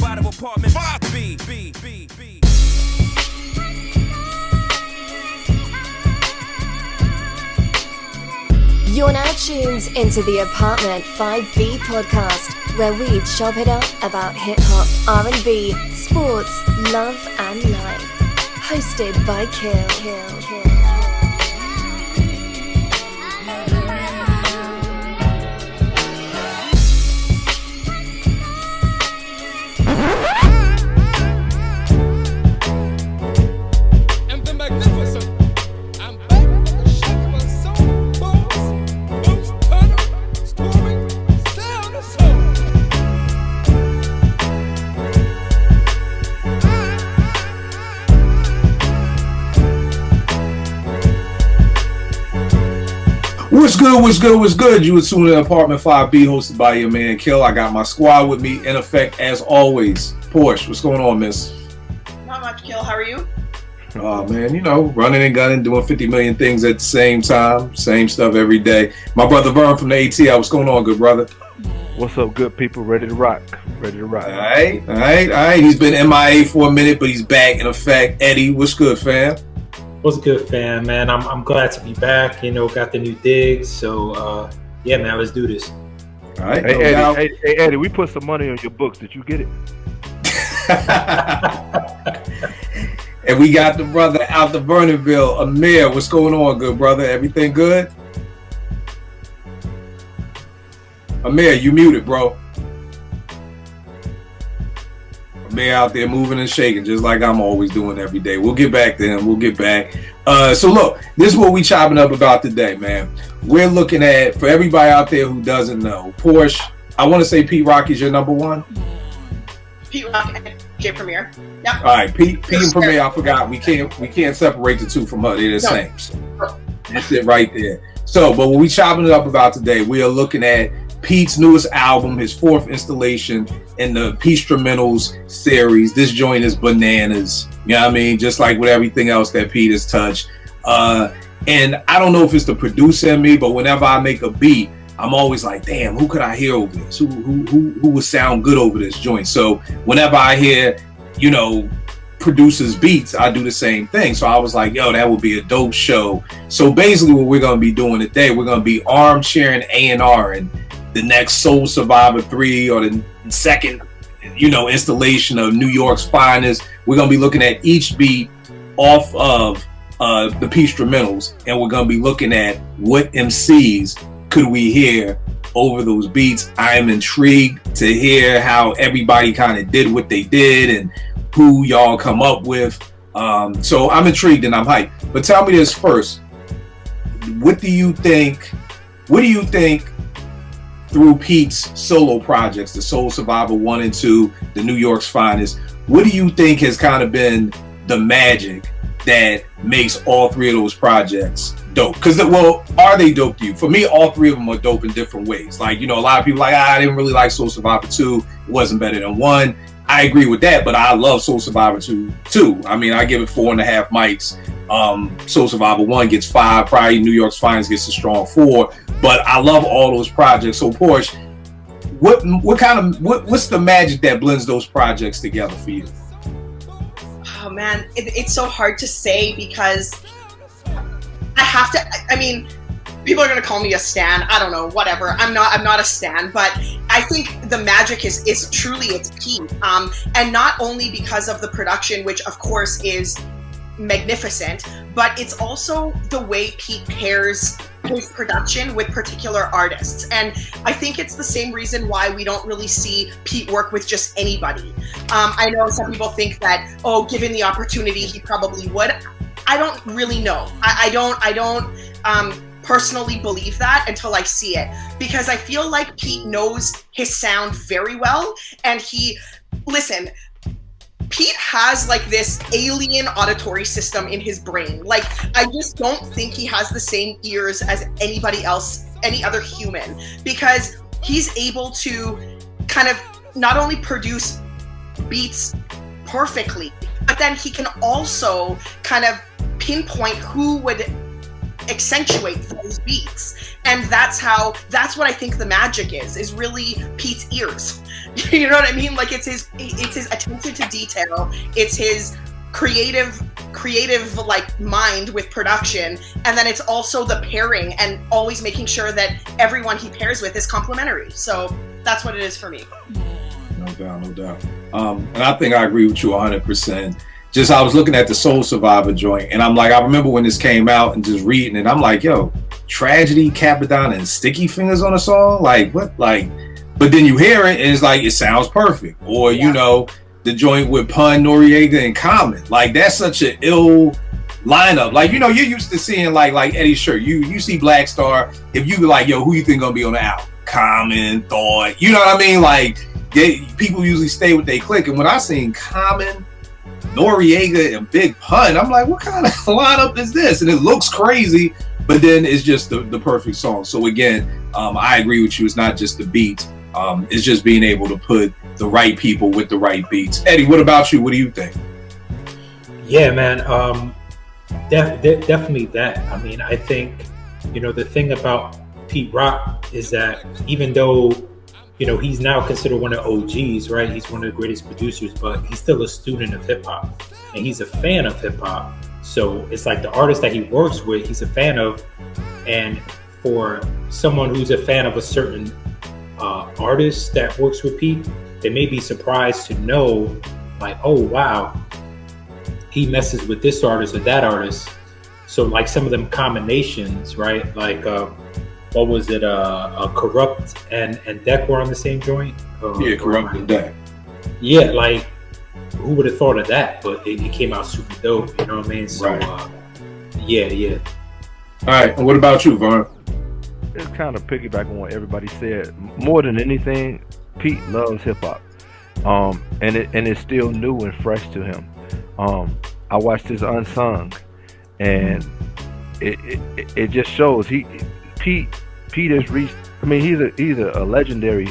out of apartment 5B. You're now tuned into the Apartment 5B podcast, where we chop it up about hip-hop, R&B, sports, love and life. Hosted by Kill. What's good? You were tuning in Apartment 5B, hosted by your man Kill. I got my squad with me in effect as always. Porsche, what's going on, miss? Not much, Kill. How are you? Oh man, you know, running and gunning, doing 50 million things at the same time, same stuff every day. My brother Vern from the ATL, what's going on, good brother? What's up, good people? Ready to rock. All right. He's been MIA for a minute, but he's back in effect. Eddie, what's good, fam? What's good, fam, man? I'm glad to be back. You know, got the new digs. So, yeah, man, let's do this. All right. Hey, Eddie, we put some money on your books. Did you get it? And we got the brother out the Vernonville, Amir. What's going on, good brother? Everything good? Amir, you muted, bro. Amir out there moving and shaking just like I'm always doing every day. We'll get back to him. So look, this is what we chopping up about today, man. We're looking at, for everybody out there who doesn't know, Porsche, I want to say Pete Rock is your number one. Pete Rock and J Premier. Yep. All right, Pete and Premier, I forgot. We can't separate the two from her. They're the same. So that's it right there. So, but what we chopping it up about today, we are looking at Pete's newest album, his fourth installation in the Petestrumentals series. This joint is bananas. You know what I mean? Just like with everything else that Pete has touched. And I don't know if it's the producer in me, but whenever I make a beat, I'm always like, damn, who could I hear over this? Who would sound good over this joint? So whenever I hear, you know, producers' beats, I do the same thing. So I was like, yo, that would be a dope show. So basically what we're going to be doing today, we're going to be armchairing A&R and the next Soul Survivor 3 or the second, you know, installation of New York's finest. We're going to be looking at each beat off of the Petestrumentals, and we're going to be looking at what MCs could we hear over those beats. I am intrigued to hear how everybody kind of did what they did and who y'all come up with. So I'm intrigued and I'm hyped. But tell me this first. What do you think through Pete's solo projects, the Soul Survivor 1 and 2, the New York's finest, what do you think has kind of been the magic that makes all three of those projects dope? Because, well, are they dope to you? For me, all three of them are dope in different ways. Like, you know, a lot of people are like, I didn't really like Soul Survivor 2. It wasn't better than 1. I agree with that, but I love Soul Survivor 2 too. I mean, I give it 4.5 mics. Soul Survivor 1 gets 5. Probably New York's finest gets a strong 4. But I love all those projects. So Porsche, what's the magic that blends those projects together for you? Oh man, it's so hard to say because I have to. I mean, people are gonna call me a stan. I don't know, whatever. I'm not a stan, but I think the magic is truly it's Pete. And not only because of the production, which of course is magnificent, but it's also the way Pete pairs his production with particular artists. And I think it's the same reason why we don't really see Pete work with just anybody. I know some people think that, oh, given the opportunity, he probably would. I don't really know. I don't personally believe that until I see it, because I feel like Pete knows his sound very well. And Pete has like this alien auditory system in his brain. Like, I just don't think he has the same ears as anybody else, any other human, because he's able to kind of not only produce beats perfectly, but then he can also kind of pinpoint who would accentuate those beats. And that's what I think the magic is really Pete's ears. You know what I mean? Like it's his attention to detail. It's his creative like mind with production, and then it's also the pairing and always making sure that everyone he pairs with is complimentary. So that's what it is for me. No doubt. And I think I agree with you 100%. Just I was looking at the Soul Survivor joint, and I'm like, I remember when this came out and just reading it, I'm like, yo, Tragedy, Capadonna, and Sticky Fingers on a song? Like, what? Like, but then you hear it, and it's like, it sounds perfect. Or, you know, the joint with Pun, Noriega, and Common. Like, that's such an ill lineup. Like, you know, you're used to seeing, like Eddie Shirt. You see Black Star, if you be like, yo, who you think gonna be on the album? Common, Thought. You know what I mean? Like, people usually stay with they click. And when I seen Common, Noriega, and Big Pun, I'm like, what kind of lineup is this? And it looks crazy, but then it's just the perfect song. So again, I agree with you. It's not just the beat. It's just being able to put the right people with the right beats. Eddie, what about you? What do you think? Yeah, man. Definitely that. I mean, I think, you know, the thing about Pete Rock is that even though, you know, he's now considered one of OGs, right? He's one of the greatest producers, but he's still a student of hip hop, and he's a fan of hip hop. So it's like the artist that he works with, he's a fan of. And for someone who's a fan of a certain artist that works with Pete, they may be surprised to know, like, oh wow, he messes with this artist or that artist. So like some of them combinations, right? Like what was it? Corrupt and Deck were on the same joint. Yeah, Corrupt and Deck. Yeah, like who would have thought of that? But it came out super dope. You know what I mean? So right. Yeah. All right, and what about you, Vern? It's kind of piggyback on what everybody said. More than anything, Pete loves hip hop, and it's still new and fresh to him. I watched his Unsung, and it just shows Pete has reached. I mean, he's a legendary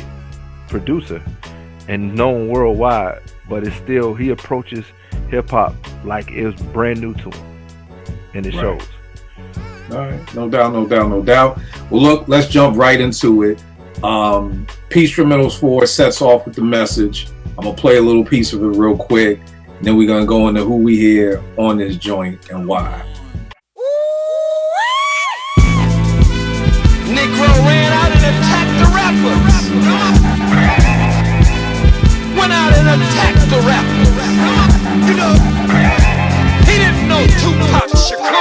producer and known worldwide, but it's still, he approaches hip hop like it was brand new to him, and it shows. All right, no doubt. Well, look, let's jump right into it. Petestrumental's 4 sets off with the message. I'm gonna play a little piece of it real quick, and then we're gonna go into who we hear on this joint and why. Negro ran out and attacked the rappers. Went out and attacked the rappers. You know, he didn't know Tupac Shakur.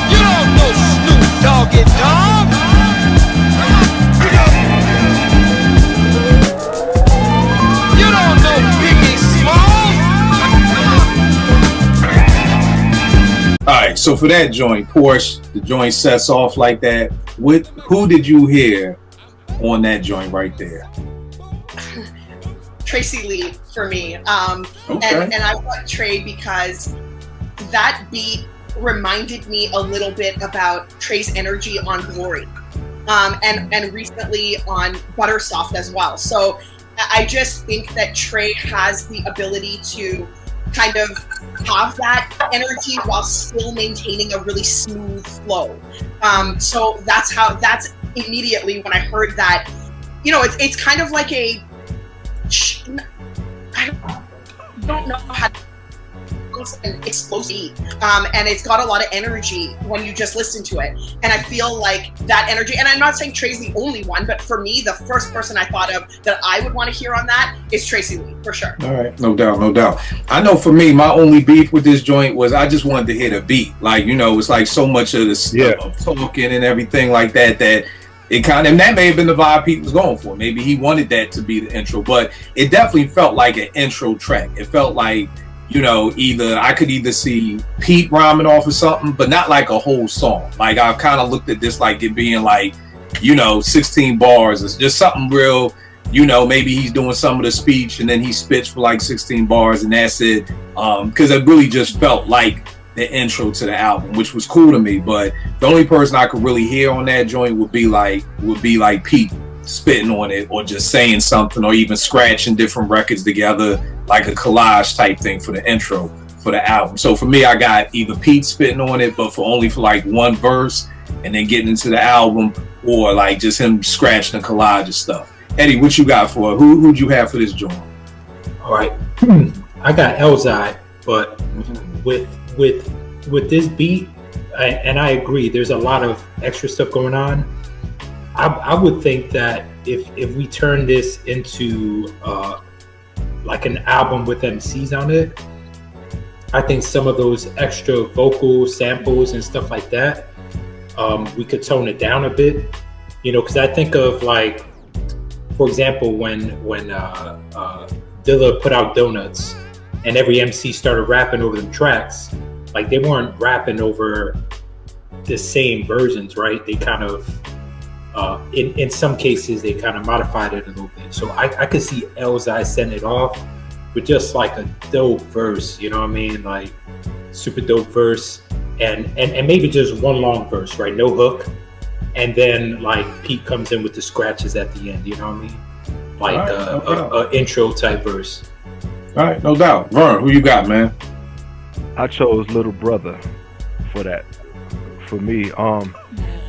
You don't know Snoop Doggy Dogg. You don't know Biggie Smalls. All right, so for that joint, Porsche, the joint sets off like that. Who did you hear on that joint right there? Tracy Lee for me. Okay. And I want Trey because that beat reminded me a little bit about Trey's energy on Glory, and recently on Buttersoft as well. So I just think that Trey has the ability to kind of have that energy while still maintaining a really smooth flow. So that's immediately when I heard that, you know, it's kind of like I don't know how to an explosive, and it's got a lot of energy when you just listen to it. And I feel like that energy, and I'm not saying Trey's the only one, but for me, the first person I thought of that I would want to hear on that is Tracy Lee, for sure. All right, no doubt. I know for me, my only beef with this joint was I just wanted to hit a beat. Like, you know, it's like so much of the stuff of talking and everything like that it kind of, and that may have been the vibe Pete was going for. Maybe he wanted that to be the intro, but it definitely felt like an intro track. It felt like, you know, I could either see Pete rhyming off of something, but not like a whole song. Like, I kind of looked at this like it being like, you know, 16 bars. It's just something real, you know, maybe he's doing some of the speech and then he spits for like 16 bars and that's it. Because it really just felt like the intro to the album, which was cool to me. But the only person I could really hear on that joint would be like Pete spitting on it, or just saying something, or even scratching different records together, like a collage type thing for the intro for the album. So for me, I got either Pete spitting on it, but only for like one verse, and then getting into the album, or like just him scratching the collage and stuff. Eddie, what you got for who'd you have for this joint? All right, I got Elzai, but with this beat, and I agree, there's a lot of extra stuff going on. I would think that if we turn this into like an album with MCs on it, I think some of those extra vocal samples and stuff like that, we could tone it down a bit, because I think of like, for example, when Dilla put out Donuts and every MC started rapping over them tracks, like they weren't rapping over the same versions, right? They kind of, in some cases, they kind of modified it a little bit. So I could see Elzai sending it off with just like a dope verse, you know what I mean? Like super dope verse and maybe just one long verse, right? No hook. And then like Pete comes in with the scratches at the end, you know what I mean? Like a intro type verse. All right, no doubt. Vern, who you got, man? I chose Little Brother for that. For me,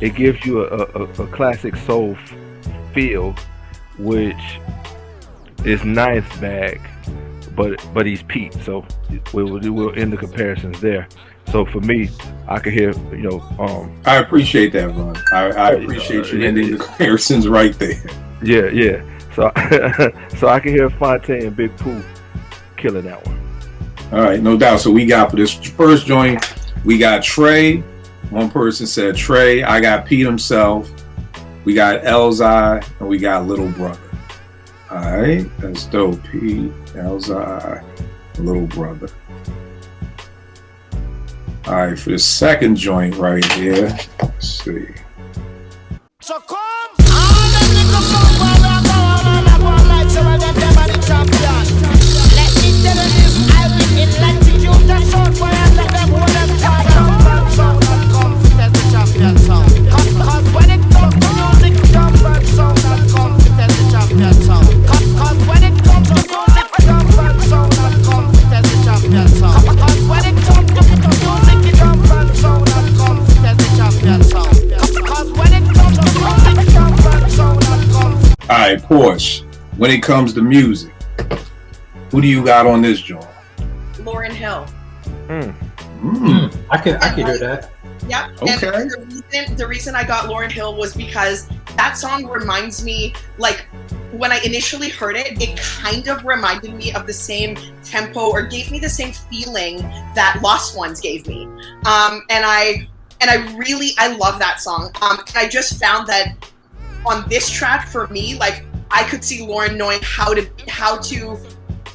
it gives you a classic soul feel, which is Ninth bag, but he's Pete, so we'll end the comparisons there. So for me, I could hear, I appreciate that, Vern. I appreciate you ending the comparisons right there. Yeah. So I can hear Fontaine and Big Pooh killing that one. All right, no doubt. So we got for this first joint, we got Trey. One person said Trey. I got Pete himself. We got Elzai, and we got Little Brother. All right, that's dope. Pete, Elzai, Little Brother. All right, for the second joint right here, let's see. So come, all them little songs where we are going like so I got them on the champion. Let me tell you this, I will electric you the song where I let them hold them tight. Sound and confidence the champion sound. Cause when it comes to music, comfort sound and confidence the champion sound. Cause when it comes to music, comfort sound and confidence the champion sound. Cause when it comes to music, comfort sound and confidence the champion sound. Cause when it comes to music, comfort sound and confidence. All right, Porsche. When it comes to music, who do you got on this joint? Lauryn Hill. I can hear that. Yeah. Okay. And the reason I got Lauryn Hill was because that song reminds me, like, when I initially heard it, it kind of reminded me of the same tempo or gave me the same feeling that Lost Ones gave me. And I love that song. And I just found that on this track, for me, like, I could see Lauryn knowing how to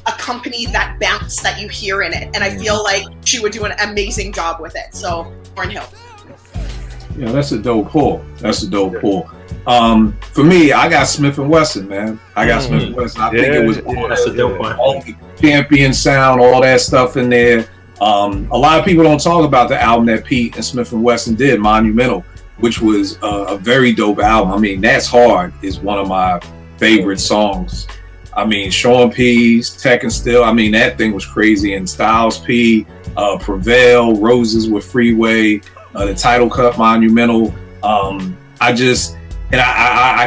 accompany that bounce that you hear in it, and I feel like she would do an amazing job with it. So Lauryn Hill. Yeah, that's a dope pull. For me, I got Smith & Wesson, man. I got Smith & Wesson. I think it was that's a dope one. all the champion sound, all that stuff in there. A lot of people don't talk about the album that Pete and Smith & Wesson did, Monumental, which was a very dope album. I mean, That's Hard is one of my favorite songs. I mean, Sean P's, Tech and Still, I mean, that thing was crazy. And Styles P, Prevail, Roses with Freeway, the title cut, Monumental. I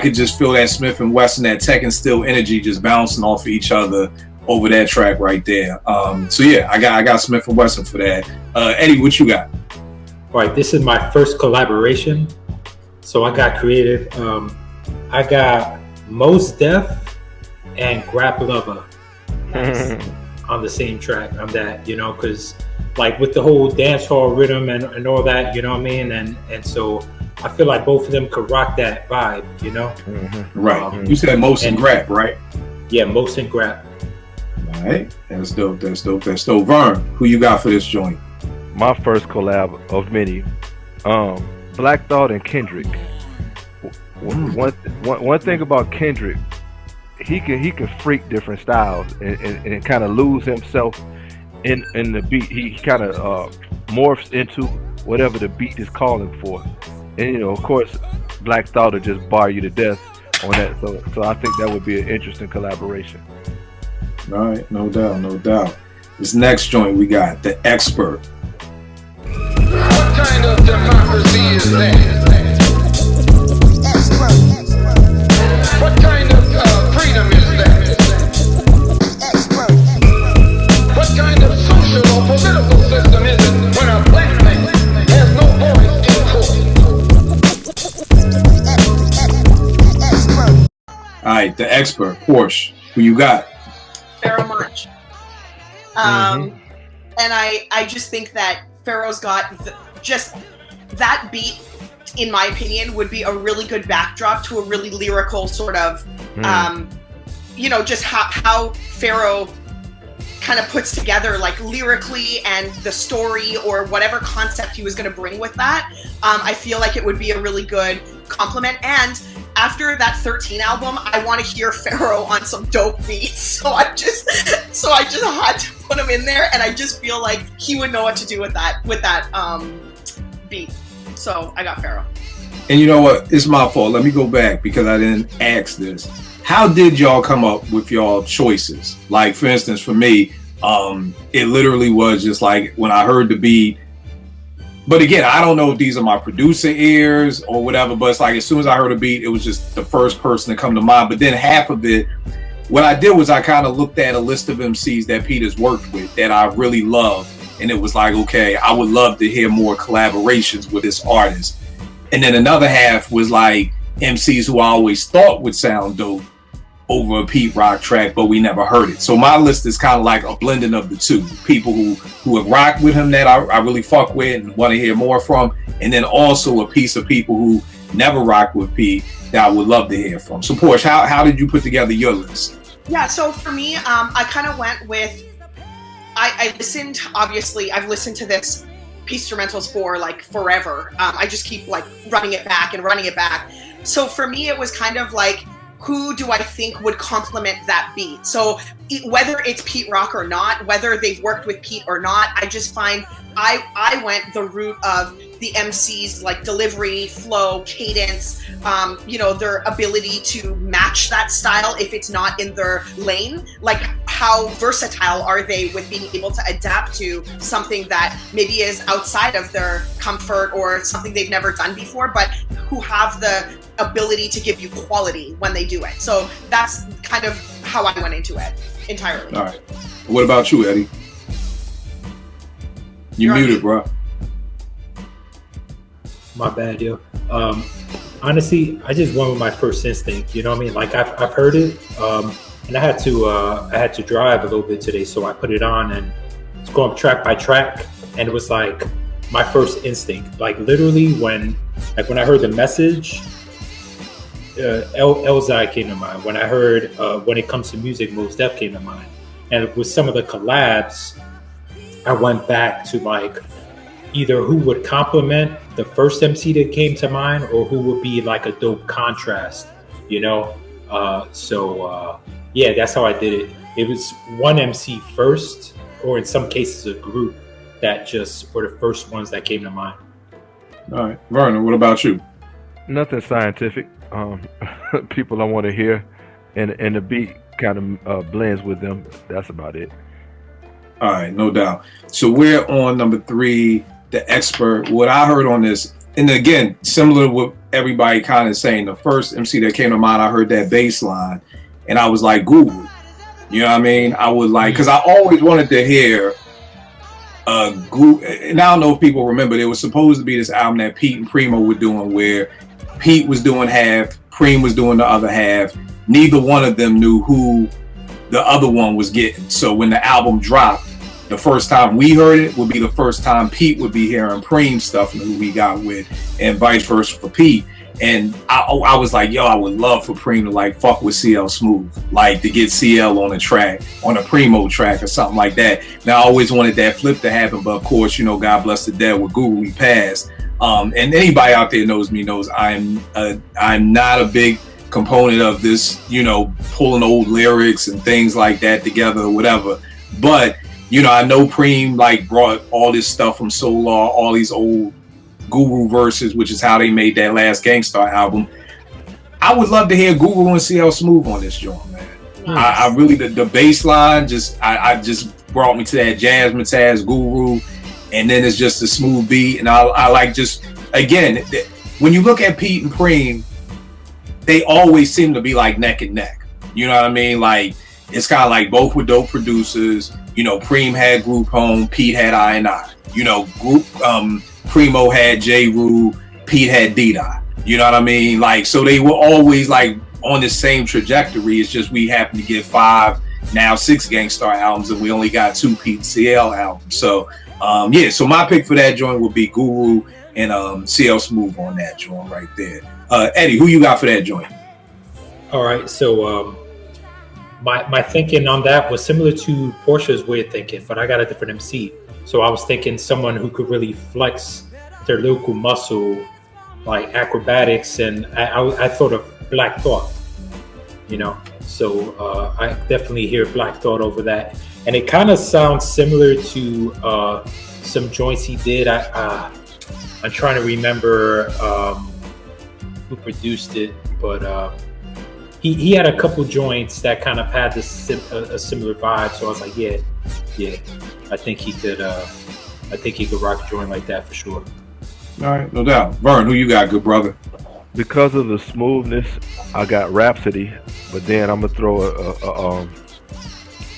could just feel that Smith & Wesson, that Tech and Still energy just bouncing off of each other over that track right there. So yeah, I got Smith & Wesson for that. Eddie, what you got? All right, this is my first collaboration, so I got creative. I got Mos Def and Grap Lover on the same track on that, because like with the whole dance hall rhythm and all that, you know what I mean? And so I feel like both of them could rock that vibe, Right. You said Mos and Grap, right? Yeah, Mos and Grap. All right. That's dope. Vern, who you got for this joint? My first collab of many, Black Thought and Kendrick. One thing about Kendrick, he can freak different styles and kind of lose himself in the beat. He kind of morphs into whatever the beat is calling for, and of course, Black Thought will just bar you to death on that. So I think that would be an interesting collaboration. All right, no doubt. This next joint we got The Expert. What kind of democracy is that? right, the expert, Porsche. Who you got? Pharaoh Monch. And I just think that Pharaoh's got just that beat, in my opinion, would be a really good backdrop to a really lyrical sort of, just how Pharaoh kind of puts together, like, lyrically, and the story or whatever concept he was going to bring with that. I feel like it would be a really good compliment. And after that 13 album, I want to hear Pharaoh on some dope beats. So I just had to put him in there, and I just feel like he would know what to do with that beat. So I got Pharaoh. And you know what? It's my fault. Let me go back because I didn't ask this. How did y'all come up with y'all choices? Like, for instance, for me, it literally was just like when I heard the beat. But again, I don't know if these are my producer ears or whatever, but it's like as soon as I heard a beat, it was just the first person to come to mind. But then half of it, what I did was I kind of looked at a list of MCs that Peter's worked with that I really love. And it was like, okay, I would love to hear more collaborations with this artist. And then another half was like MCs who I always thought would sound dope over a Pete Rock track, but we never heard it. So my list is kind of like a blending of the two. People who have rocked with him that I really fuck with and want to hear more from, and then also a piece of people who never rocked with Pete that I would love to hear from. So Porsche, how did you put together your list? Yeah, so for me, I kind of went with, I listened, obviously, I've listened to this Petestrumentals for like forever. I just keep like running it back. So for me, it was kind of like, who do I think would complement that beat? So whether it's Pete Rock or not, whether they've worked with Pete or not, I just find I went the route of the MC's like delivery, flow, cadence, their ability to match that style if it's not in their lane. Like, how versatile are they with being able to adapt to something that maybe is outside of their comfort or something they've never done before, but who have the ability to give you quality when they do it. So that's kind of how I went into it entirely. All right. What about you, Eddie? You're muted, bro. My bad, yo. Honestly, I just went with my first instinct. You know what I mean? Like I've heard it, and I had to drive a little bit today, so I put it on and it's going track by track, and it was like my first instinct. Like literally when I heard the message, Elzai came to mind. When I heard When It Comes to Music, Mos Def came to mind, and with some of the collabs, I went back to like either who would complement the first MC that came to mind or who would be like a dope contrast, you know? Yeah, that's how I did it. It was one MC first, or in some cases a group that just were the first ones that came to mind. All right. Vernon, what about you? Nothing scientific. People I want to hear, and the beat kind of blends with them. That's about it. All right, no doubt. So we're on number 3, the expert. What I heard on this, and again, similar to what everybody kind of saying, the first MC that came to mind, I heard that bass line, and I was like, Google. You know what I mean? I would like, because I always wanted to hear group, and I don't know if people remember, there was supposed to be this album that Pete and Primo were doing where Pete was doing half, Preem was doing the other half. Neither one of them knew who the other one was getting. So when the album dropped, the first time we heard it would be the first time Pete would be hearing Preem stuff and who we got with, and vice versa for Pete. And I was like, yo, I would love for Preem to like fuck with CL Smooth, like to get CL on a track, on a Primo track or something like that. Now I always wanted that flip to happen, but of course, you know, God bless the dead with Google, we passed. And anybody out there knows me knows I'm not a big component of this, you know, pulling old lyrics and things like that together or whatever. But, you know, I know Preem like brought all this stuff from Solar, all these old Guru verses, which is how they made that last Gangstar album. I would love to hear Guru and CL Smooth on this joint, man. Nice. I really, the bass line just brought me to that Jazzmatazz Guru, and then it's just a smooth beat. And I like just, again, when you look at Pete and Preem, they always seem to be like neck and neck. You know what I mean? Like, it's kind of like both were dope producers. You know, Preem had Group Home, Pete had I&I. You know, Primo had J. Rue, Pete had D-Dot. You know what I mean? Like, so they were always like on the same trajectory. It's just we happen to get 5, now 6 Gangstar albums, and we only got 2 Pete CL albums. So so my pick for that joint would be Guru and CL Smooth on that joint right there. Eddie, who you got for that joint? All right, so my thinking on that was similar to Portia's way of thinking, but I got a different MC. So I was thinking someone who could really flex their lyrical muscle, like acrobatics, and I thought of Black Thought, you know. So I definitely hear Black Thought over that, and it kind of sounds similar to some joints he did. I'm trying to remember who produced it, but he had a couple joints that kind of had this a similar vibe. So I was like, yeah, I think he could rock a joint like that for sure. All right, no doubt. Vern, who you got, good brother? Because of the smoothness, I got Rhapsody, but then I'm gonna throw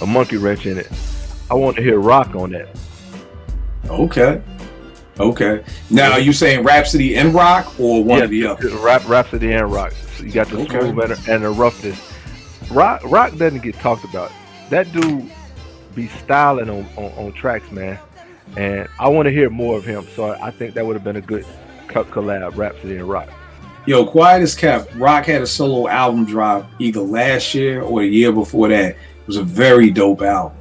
a monkey wrench in it. I want to hear Rock on that. Okay. Now, are you saying Rhapsody and Rock, or one of the other? Rhapsody and Rock. So you got the smooth and the roughness. Rock doesn't get talked about. That dude be styling on tracks, man. And I want to hear more of him. So I think that would have been a good collab, Rhapsody and Rock. Yo, quiet as kept. Rock had a solo album drop either last year or the year before that. It was a very dope album.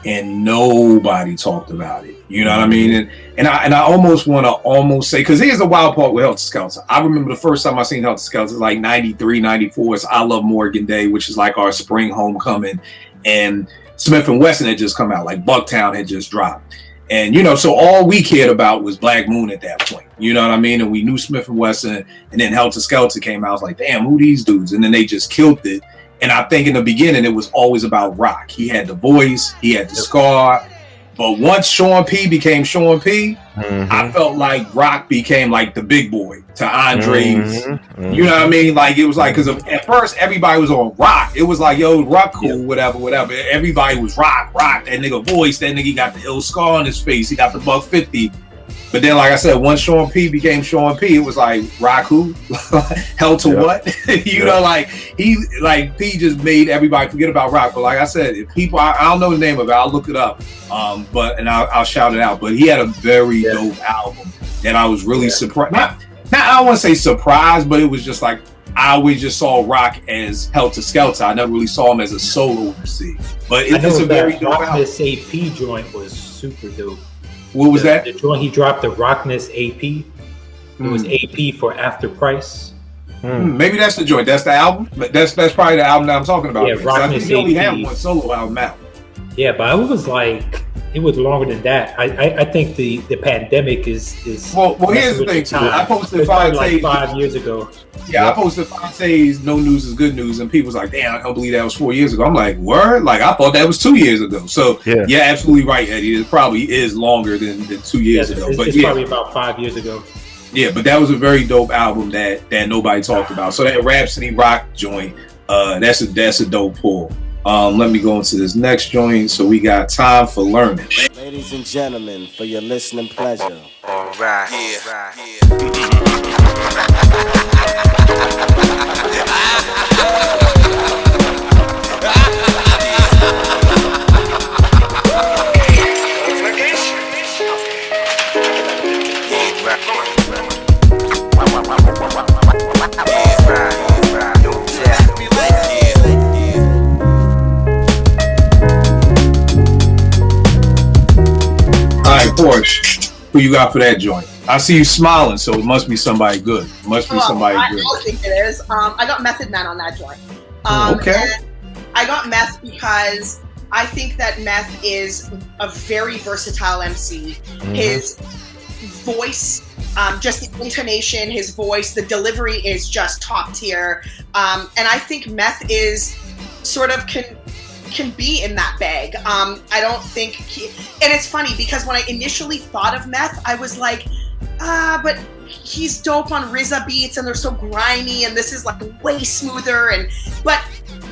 And nobody talked about it. You know what I mean? And I almost want to say, because here's the wild part with Helter Skelter. I remember the first time I seen Helter Skelter was like 93, 94. It's I Love Morgan Day, which is like our spring homecoming. And Smith & Wesson had just come out, like Bucktown had just dropped. And, so all we cared about was Black Moon at that point. You know what I mean? And we knew Smith & Wesson, and then Helter Skelter came out. I was like, damn, who these dudes? And then they just killed it. And I think in the beginning, it was always about Rock. He had the voice, he had the scar. But once Sean P became Sean P, I felt like Rock became like the big boy to Andre's. You know what I mean? Like, it was like, because at first everybody was on Rock. It was like, yo, Rock cool, whatever. Everybody was Rock. That nigga voice, that nigga got the ill scar on his face. He got the $150. But then, like I said, once Sean P became Sean P, it was like, Rock who? Hell to what? P just made everybody forget about Rock. But like I said, if people, I don't know the name of it, I'll look it up. I'll shout it out. But he had a very dope album that I was really surprised. Not I don't want to say surprised, but it was just like, I always just saw Rock as Helter Skelter. I never really saw him as a solo MC. But it's a very dope album. This AP joint was super dope. What was that? The joint he dropped, the Rockness AP. It was AP for After Price. Maybe that's the joint. That's the album. But that's probably the album that I'm talking about. Yeah, Rockness he only AP. had one solo album out. Yeah, but it was longer than that. I think the pandemic is. Well, here's the thing too. I posted 5 days like 5 years ago. Yeah, I posted 5 days. No news is good news, and people was like, "Damn, I don't believe that was 4 years ago." I'm like, "Word!" Like I thought that was 2 years ago. So yeah, absolutely right, Eddie. It probably is longer than 2 years ago. It's probably about 5 years ago. Yeah, but that was a very dope album that nobody talked about. So that Rhapsody Rock joint, that's a dope pull. Let me go into this next joint. So we got Time for Learning. Ladies and gentlemen, for your listening pleasure. All right. Porsche, who you got for that joint? I see you smiling, so it must be somebody good. I think it is. I got Method Man on that joint. Okay. I got Meth because I think that Meth is a very versatile MC. His voice, just the intonation, his voice, the delivery is just top tier. And I think Meth is sort of can be in that bag. I don't think and it's funny because when I initially thought of Meth, I was like, but he's dope on RZA beats and they're so grimy and this is like way smoother but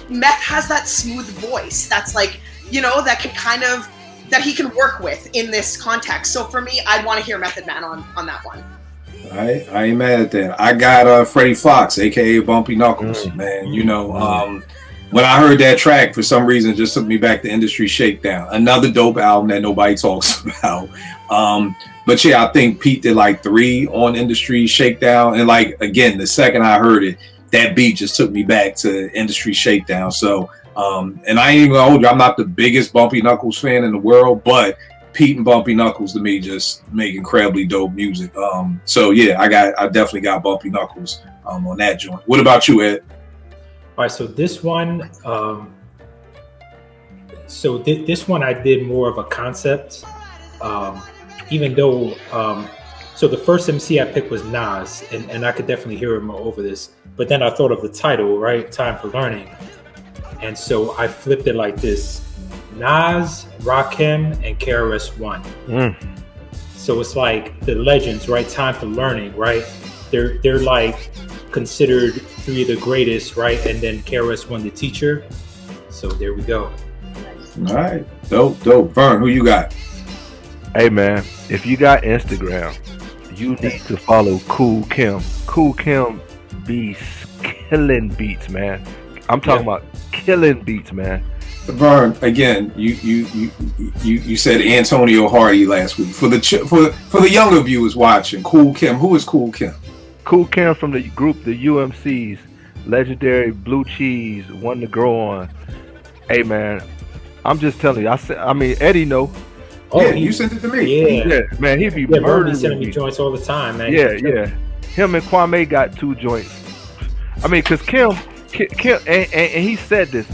Meth has that smooth voice that's like, that can kind of, that he can work with in this context. So for me, I'd want to hear Method Man on that one. I ain't mad at that. I got Freddie Fox, aka Bumpy Knuckles, man. You know, when I heard that track, for some reason, it just took me back to Industry Shakedown. Another dope album that nobody talks about. But yeah, I think Pete did like 3 on Industry Shakedown, and like again, the second I heard it, that beat just took me back to Industry Shakedown. So, and I ain't even gonna hold you, I'm not the biggest Bumpy Knuckles fan in the world, but Pete and Bumpy Knuckles to me just make incredibly dope music. So yeah, I definitely got Bumpy Knuckles on that joint. What about you, Ed? All right, so this one, this one I did more of a concept, even though. So the first MC I picked was Nas, and I could definitely hear him over this. But then I thought of the title, right? Time for Learning, and so I flipped it like this: Nas, Rakim, and KRS-One. So it's like the legends, right? Time for Learning, right? They're like considered 3 of the greatest, right? And then KRS-One, the teacher. So there we go. All right, dope. Vern, who you got? Hey man, if you got Instagram, you need to follow Cool Kim. Cool Kim be killing beats, man. I'm talking about killing beats, man. Vern, again, you said Antonio Hardy last week. For the younger viewers watching, Cool Kim. Who is Cool Kim? Cool Kim from the group the UMCs, legendary Blue Cheese, One to Grow On. Hey man, I'm just telling you. I mean Eddie know. Oh, yeah, you sent it to me. Yeah, man, he be murdering sending me joints all the time, man. Yeah. Him and Kwame got 2 joints. I mean, cause Kim, and he said this.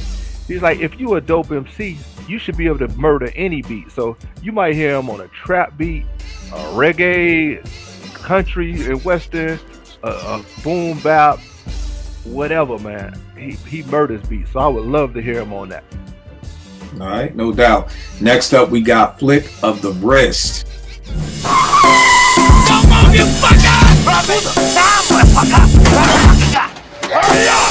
He's like, if you a dope MC, you should be able to murder any beat. So you might hear him on a trap beat, a reggae, country and western, a boom bap, whatever, man. He murders beats. So I would love to hear him on that. All right, no doubt. Next up, we got Flick of the Wrist. Come on, you fucker! Hurry up!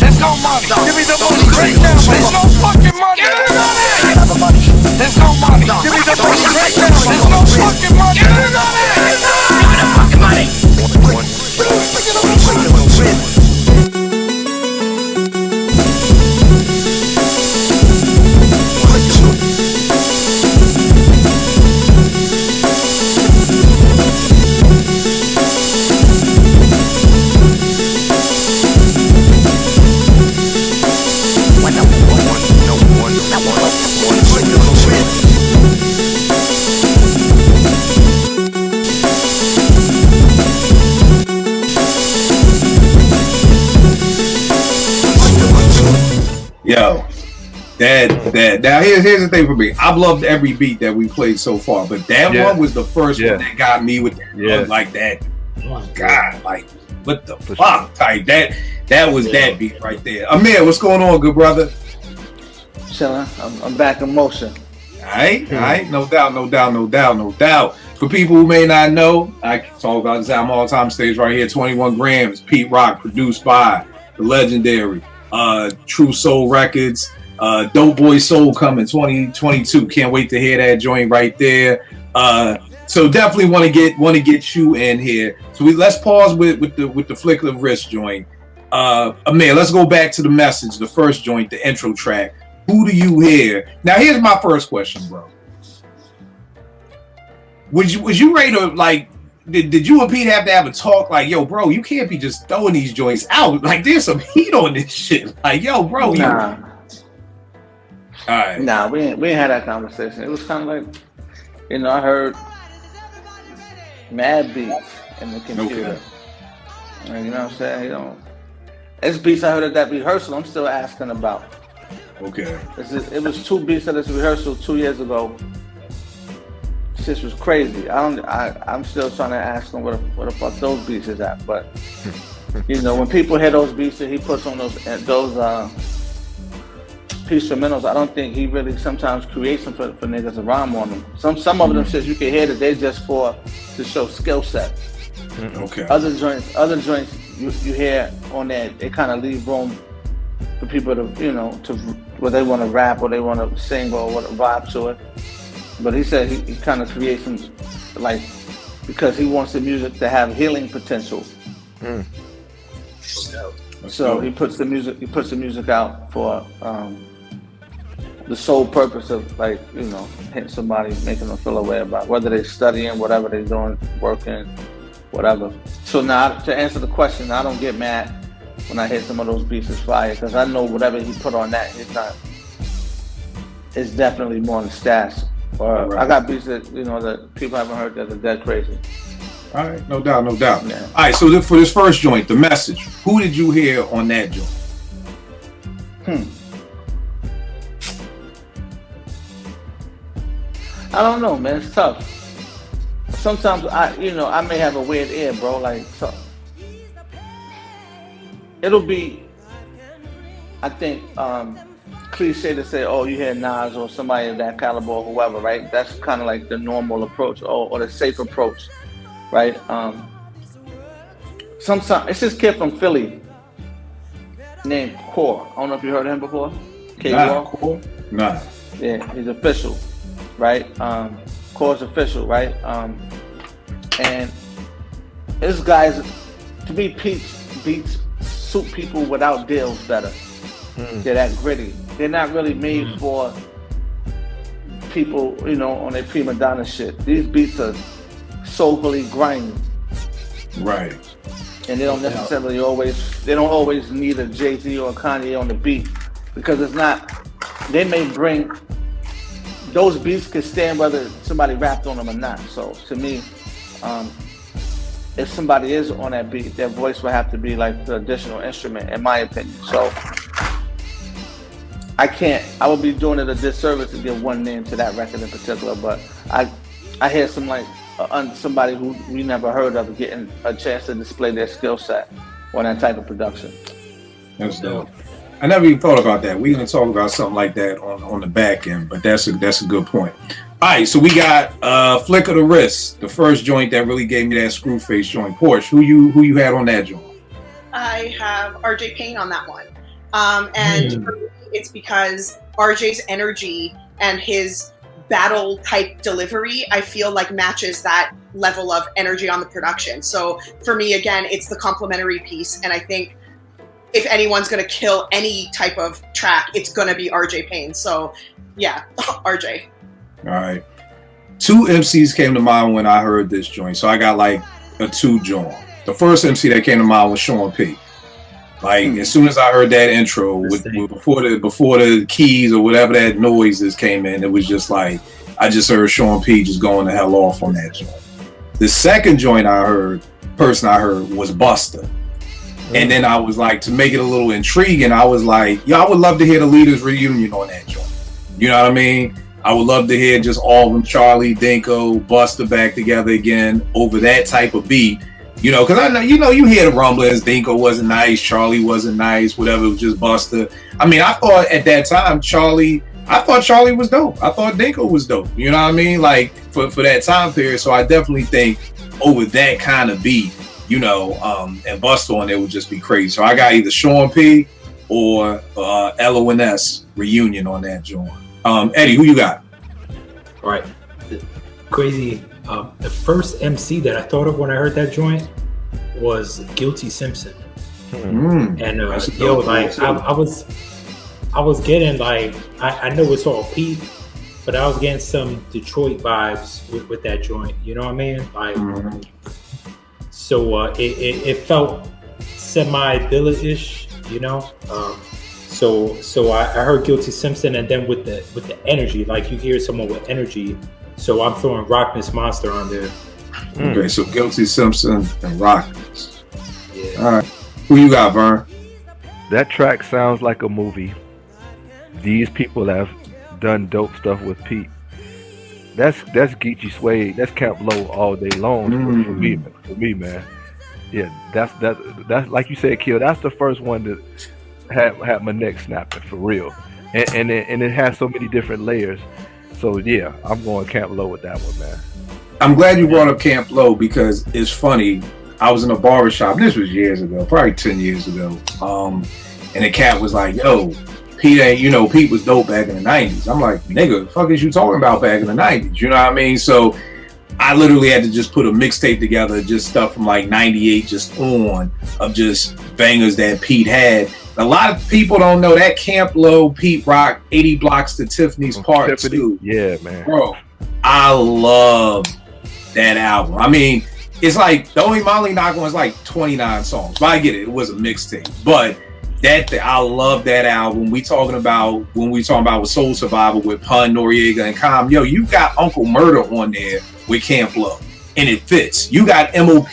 There's no money. Give me the money right now. There's no fucking money. Give me the money. There's no money. Give me the money right now. There's no fucking money. Give me the money. Give me the fucking money. Yo, that now here's the thing for me. I've loved every beat that we played so far, but that one was the first one that got me with that like that. Oh my God, like what the fuck type that was that beat right there. Amir, what's going on, good brother? Chilling. I'm back in motion. All right, no doubt. For people who may not know, I can talk about this album all the time. Stage right here, 21 Grams, Pete Rock, produced by the legendary True Soul Records. Dope Boy Soul coming 2022. Can't wait to hear that joint right there. So definitely want to get you in here. So let's pause with the Flick of the Wrist joint. Amir, let's go back to the message, the first joint, the intro track. Who do you hear? Now here's my first question, bro. Was you ready to like? Did you and Pete have to have a talk? Like, yo, bro, you can't be just throwing these joints out. Like, there's some heat on this shit. Like, yo, bro, nah. All right. Nah, we ain't had that conversation. It was kind of like, I heard mad beats in the computer. Okay. You know what I'm saying? It's beats I heard at that rehearsal. I'm still asking about. Okay. It was 2 beats at this rehearsal 2 years ago. This was crazy. I'm still trying to ask him what the fuck those beats is at. But when people hear those beats that he puts on those Petestrumentals, I don't think he really sometimes creates them for niggas to rhyme on them. Some of them shit you can hear that they just to show skill set. Okay. Other joints you hear on that, they kind of leave room for people to to where they want to rap or they want to sing or want to vibe to it. But he said he kind of creates some like because he wants the music to have healing potential. So he puts the music out for the sole purpose of, like, you know, hitting somebody, making them feel a way about whether they're studying, whatever they're doing, working, whatever. So now, to answer the question, I don't get mad when I hear some of those beats is fire, because I know whatever he put on that, it's definitely more than stats. Or Right. I got beats that, you know, that people haven't heard that are dead crazy. All right, no doubt, no doubt. Yeah. All right, so for this first joint, The Message, who did you hear on that joint? I don't know, man. It's tough. Sometimes I may have a weird ear, bro. Like, so it'll be, I think, cliche to say, oh, you hear Nas or somebody of that caliber or whoever, right? That's kind of like the normal approach or the safe approach, right? Sometimes it's this kid from Philly named Core. I don't know if you heard of him before. Core? Nah. Yeah, he's official, right? Core's official, right? And this guy's, to me, beats suit people without deals better. They're that gritty. They're not really made for people, you know, on their prima donna shit. These beats are soulfully grimy. Right. And they don't necessarily always need a Jay-Z or a Kanye on the beat, because it's not, they may bring, those beats can stand whether somebody rapped on them or not. So to me, if somebody is on that beat, their voice will have to be like the additional instrument, in my opinion. So I would be doing it a disservice to give one name to that record in particular, but I hear some like somebody who we never heard of getting a chance to display their skill set on that type of production. That's dope. I never even thought about that. We gonna talk about something like that on the back end, but that's a good point. All right, so we got Flick of the Wrist, the first joint that really gave me that screw face joint. Porsche, who you had on that joint? I have RJ Payne on that one, and for me, it's because RJ's energy and his battle type delivery, I feel like matches that level of energy on the production. So for me, again, it's the complementary piece, and I think if anyone's going to kill any type of track, it's going to be RJ Payne. So yeah, RJ. All right. Two MCs came to mind when I heard this joint, so I got like a two joint. The first MC that came to mind was Sean P. Like as soon as I heard that intro, before the keys or whatever that noises came in, it was just like I just heard Sean P. just going the hell off on that joint. The second joint I heard was Busta. And then I was like, to make it a little intriguing, I was like, yo, I would love to hear the Leaders Reunion on that joint. You know what I mean? I would love to hear just all of them, Charlie, Dinko, Busta back together again over that type of beat. You know, because I know, you know, you hear the rumblings, Dinko wasn't nice, Charlie wasn't nice, whatever, it was just Busta. I mean, I thought at that time, Charlie was dope. I thought Dinko was dope. You know what I mean? Like, for that time period. So I definitely think over that kind of beat, you know, and Busta on there would just be crazy. So I got either Sean P or LONS Reunion on that joint. Eddie, who you got? All right. Crazy. The first MC that I thought of when I heard that joint was Guilty Simpson. And yo, like I was getting like I know it's all Pete, but I was getting some Detroit vibes with that joint. You know what I mean? Like, so it felt semi-Dilla-ish, you know. So I heard Guilty Simpson, and then with the energy, like you hear someone with energy. So I'm throwing Rock This Monster on there. Okay, so Guilty Simpson and Rock This. Yeah. All right, who you got, Vern? That track sounds like a movie. These people have done dope stuff with Pete. That's Geechee Suede. That's Camp Low all day long for me, man. Yeah, that's like you said, Kill. That's the first one that had my neck snapping for real, and it has so many different layers. So yeah, I'm going Camp Low with that one, man. I'm glad you brought up Camp Low because it's funny. I was in a barbershop. This was years ago, probably 10 years ago. And the cat was like, "Yo, Pete was dope back in the '90s." I'm like, "Nigga, the fuck is you talking about back in the '90s?" You know what I mean? So I literally had to just put a mixtape together, just stuff from like 98 just on, of just bangers that Pete had. A lot of people don't know that Camp Low, Pete Rock, 80 Blocks to Tiffany's Part 2. Yeah, man. Bro, I love that album. I mean, it's like the only Molly Knock one is like 29 songs. But I get it. It was a mixtape. But I love that album. When we talking about with Soul Survivor with Pun, Noriega, and Com, yo, you got Uncle Murder on there with Camp Low, and it fits. You got MOP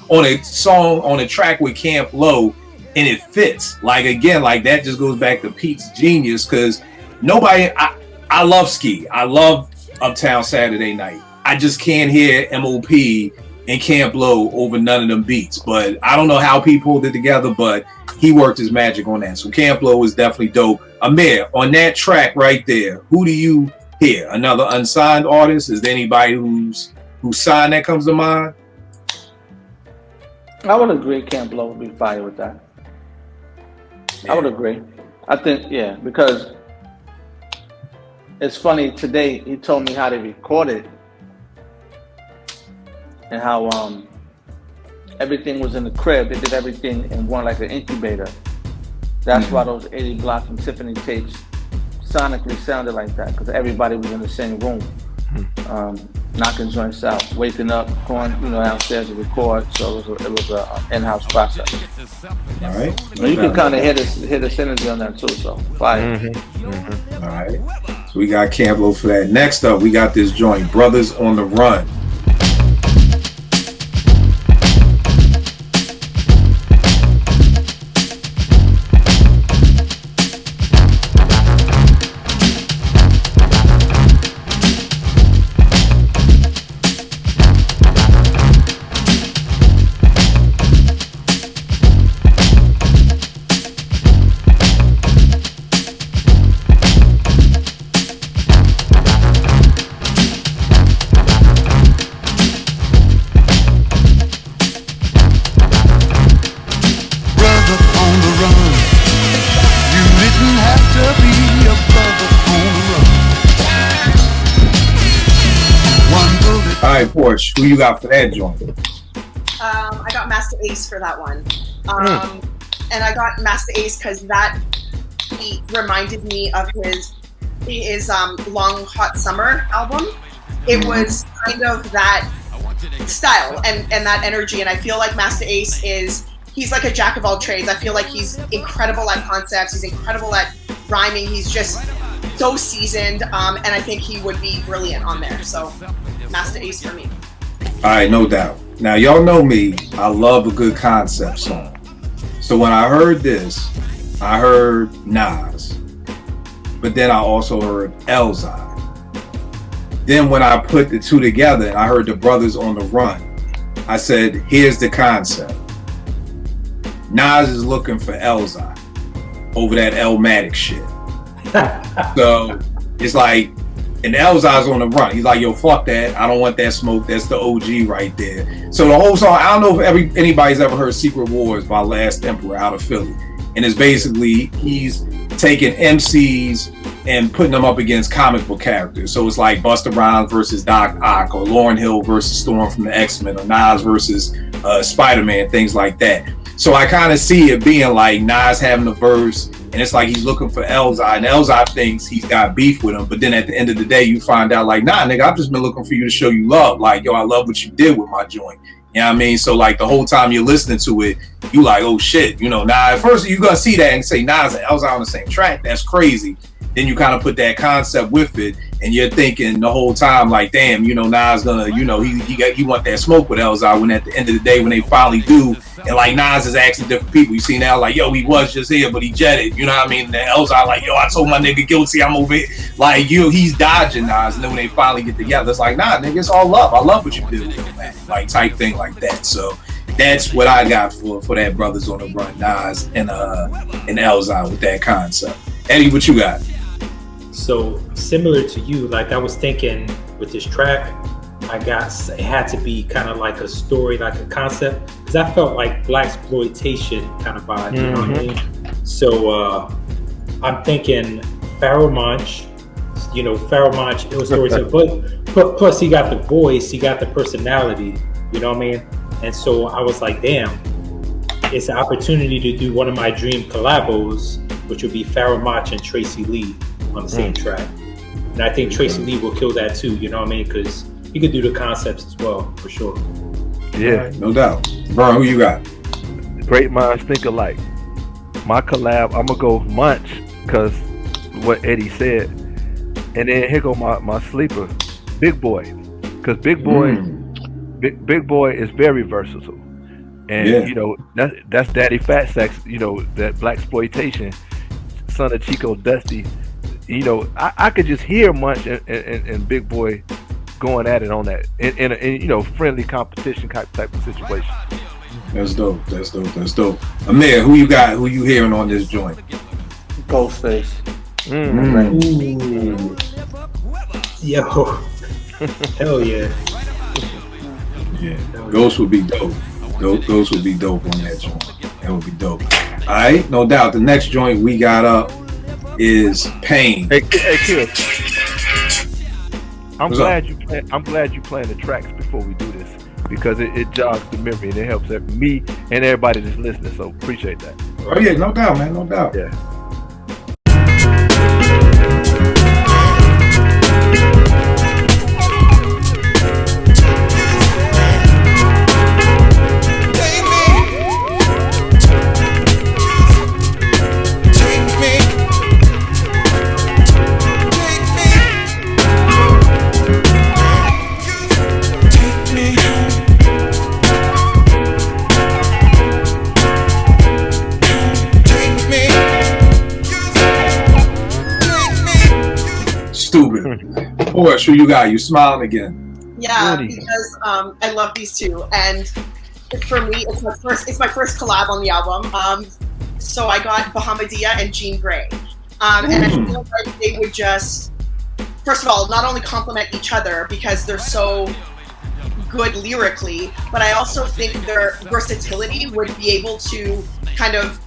on a song, on a track with Camp Low, and it fits. Like, again, like that just goes back to Pete's genius, because I love Ski. I love Uptown Saturday Night. I just can't hear MOP and Camp Low over none of them beats. But I don't know how Pete pulled it together, but he worked his magic on that. So Camp Low is definitely dope. Amir, on that track right there, who do you hear? Another unsigned artist? Is there anybody who's signed that comes to mind? I would agree Camp Low would be fire with that. Yeah. I would agree. I think, yeah, because it's funny, today he told me how they recorded and how everything was in the crib. They did everything in one, like an incubator. That's why those 80 Blocks and Tiffany tapes sonically sounded like that, because everybody was in the same room, knocking joints out, waking up, going downstairs to record. So it was a in-house process. All right. So you can kind of hear the synergy on that too. So fire. All right. So we got Camp Low for that. Next up, we got this joint, Brothers on the Run. Porsche, who you got for that joint? I got Master Ace for that one. And I got Master Ace because that beat reminded me of his Long Hot Summer album. It was kind of that style and that energy, and I feel like Master Ace he's like a jack of all trades. I feel like he's incredible at concepts, he's incredible at rhyming, he's just so seasoned, and I think he would be brilliant on there. So Master Ace for me. All right, no doubt. Now, y'all know me. I love a good concept song. So when I heard this, I heard Nas. But then I also heard Elzhi. Then when I put the two together and I heard the Brothers on the Run, I said, here's the concept. Nas is looking for Elzhi over that Elmatic shit. So it's like, and Elzhi's on the run. He's like, yo, fuck that. I don't want that smoke. That's the OG right there. So the whole song, I don't know if anybody's ever heard Secret Wars by Last Emperor out of Philly. And it's basically, he's taking MCs and putting them up against comic book characters. So it's like Busta Rhymes versus Doc Ock, or Lauryn Hill versus Storm from the X-Men, or Nas versus Spider-Man, things like that. So I kind of see it being like Nas having a verse, and it's like he's looking for Elzhi, and Elzhi thinks he's got beef with him. But then at the end of the day, you find out like, nah, nigga, I've just been looking for you to show you love. Like, yo, I love what you did with my joint. You know what I mean? So like the whole time you're listening to it, you like, oh shit, now at first you're gonna see that and say Nas and Elzhi on the same track. That's crazy. Then you kind of put that concept with it, and you're thinking the whole time like, damn, Nas gonna, he want that smoke with Elzhi. When at the end of the day, when they finally do, and like Nas is asking different people, you see now like, yo, he was just here, but he jetted. You know what I mean? And then Elzhi like, yo, I told my nigga guilty, I'm over here. Like, he's dodging Nas, and then when they finally get together, it's like, nah, nigga, it's all love. I love what you did with him, man. Like type thing like that. So that's what I got for that Brothers on the Run, Nas and Elzhi with that concept. Eddie, what you got? So similar to you, like I was thinking with this track, it had to be kind of like a story, like a concept, because I felt like blaxploitation kind of vibe, you know what I mean? So I'm thinking Pharoah Monch, Pharoah Monch, it was storytelling, Plus, he got the voice, he got the personality. You know what I mean? And so I was like, damn, it's an opportunity to do one of my dream collabos, which would be Pharoah Monch and Tracy Lee on the same track. And I think Tracy Lee will kill that too. You know what I mean? Because he could do the concepts as well, for sure. Yeah, no doubt. Bro, who you got? Great minds think alike. My collab, I'm gonna go Munch because what Eddie said, and then here go my sleeper, Big Boy, because Big Boy is very versatile, and you know that's Daddy Fat Sax, you know, that black exploitation, son of Chico Dusty. You know, I could just hear Munch and Big Boy going at it on that in you know, friendly competition type of situation. That's dope. Amir, who you got? Who you hearing on this joint? Ghostface. Yo, hell yeah. Yeah, Ghost would be dope. Ghost would be dope on that joint. That would be dope. All right, no doubt. The next joint we got up is Pain. Hey kid. I'm glad you playing the tracks before we do this, because it jogs the memory and it helps me and everybody that's listening. So appreciate that. Oh yeah, no doubt, man, no doubt. Yeah. Stupid. Porsche, who you got? You smiling again? Yeah, because I love these two, and for me, it's my first collab on the album. So I got Bahamadia and Jean Grey, and I feel like they would just, first of all, not only complement each other because they're so good lyrically, but I also think their versatility would be able to kind of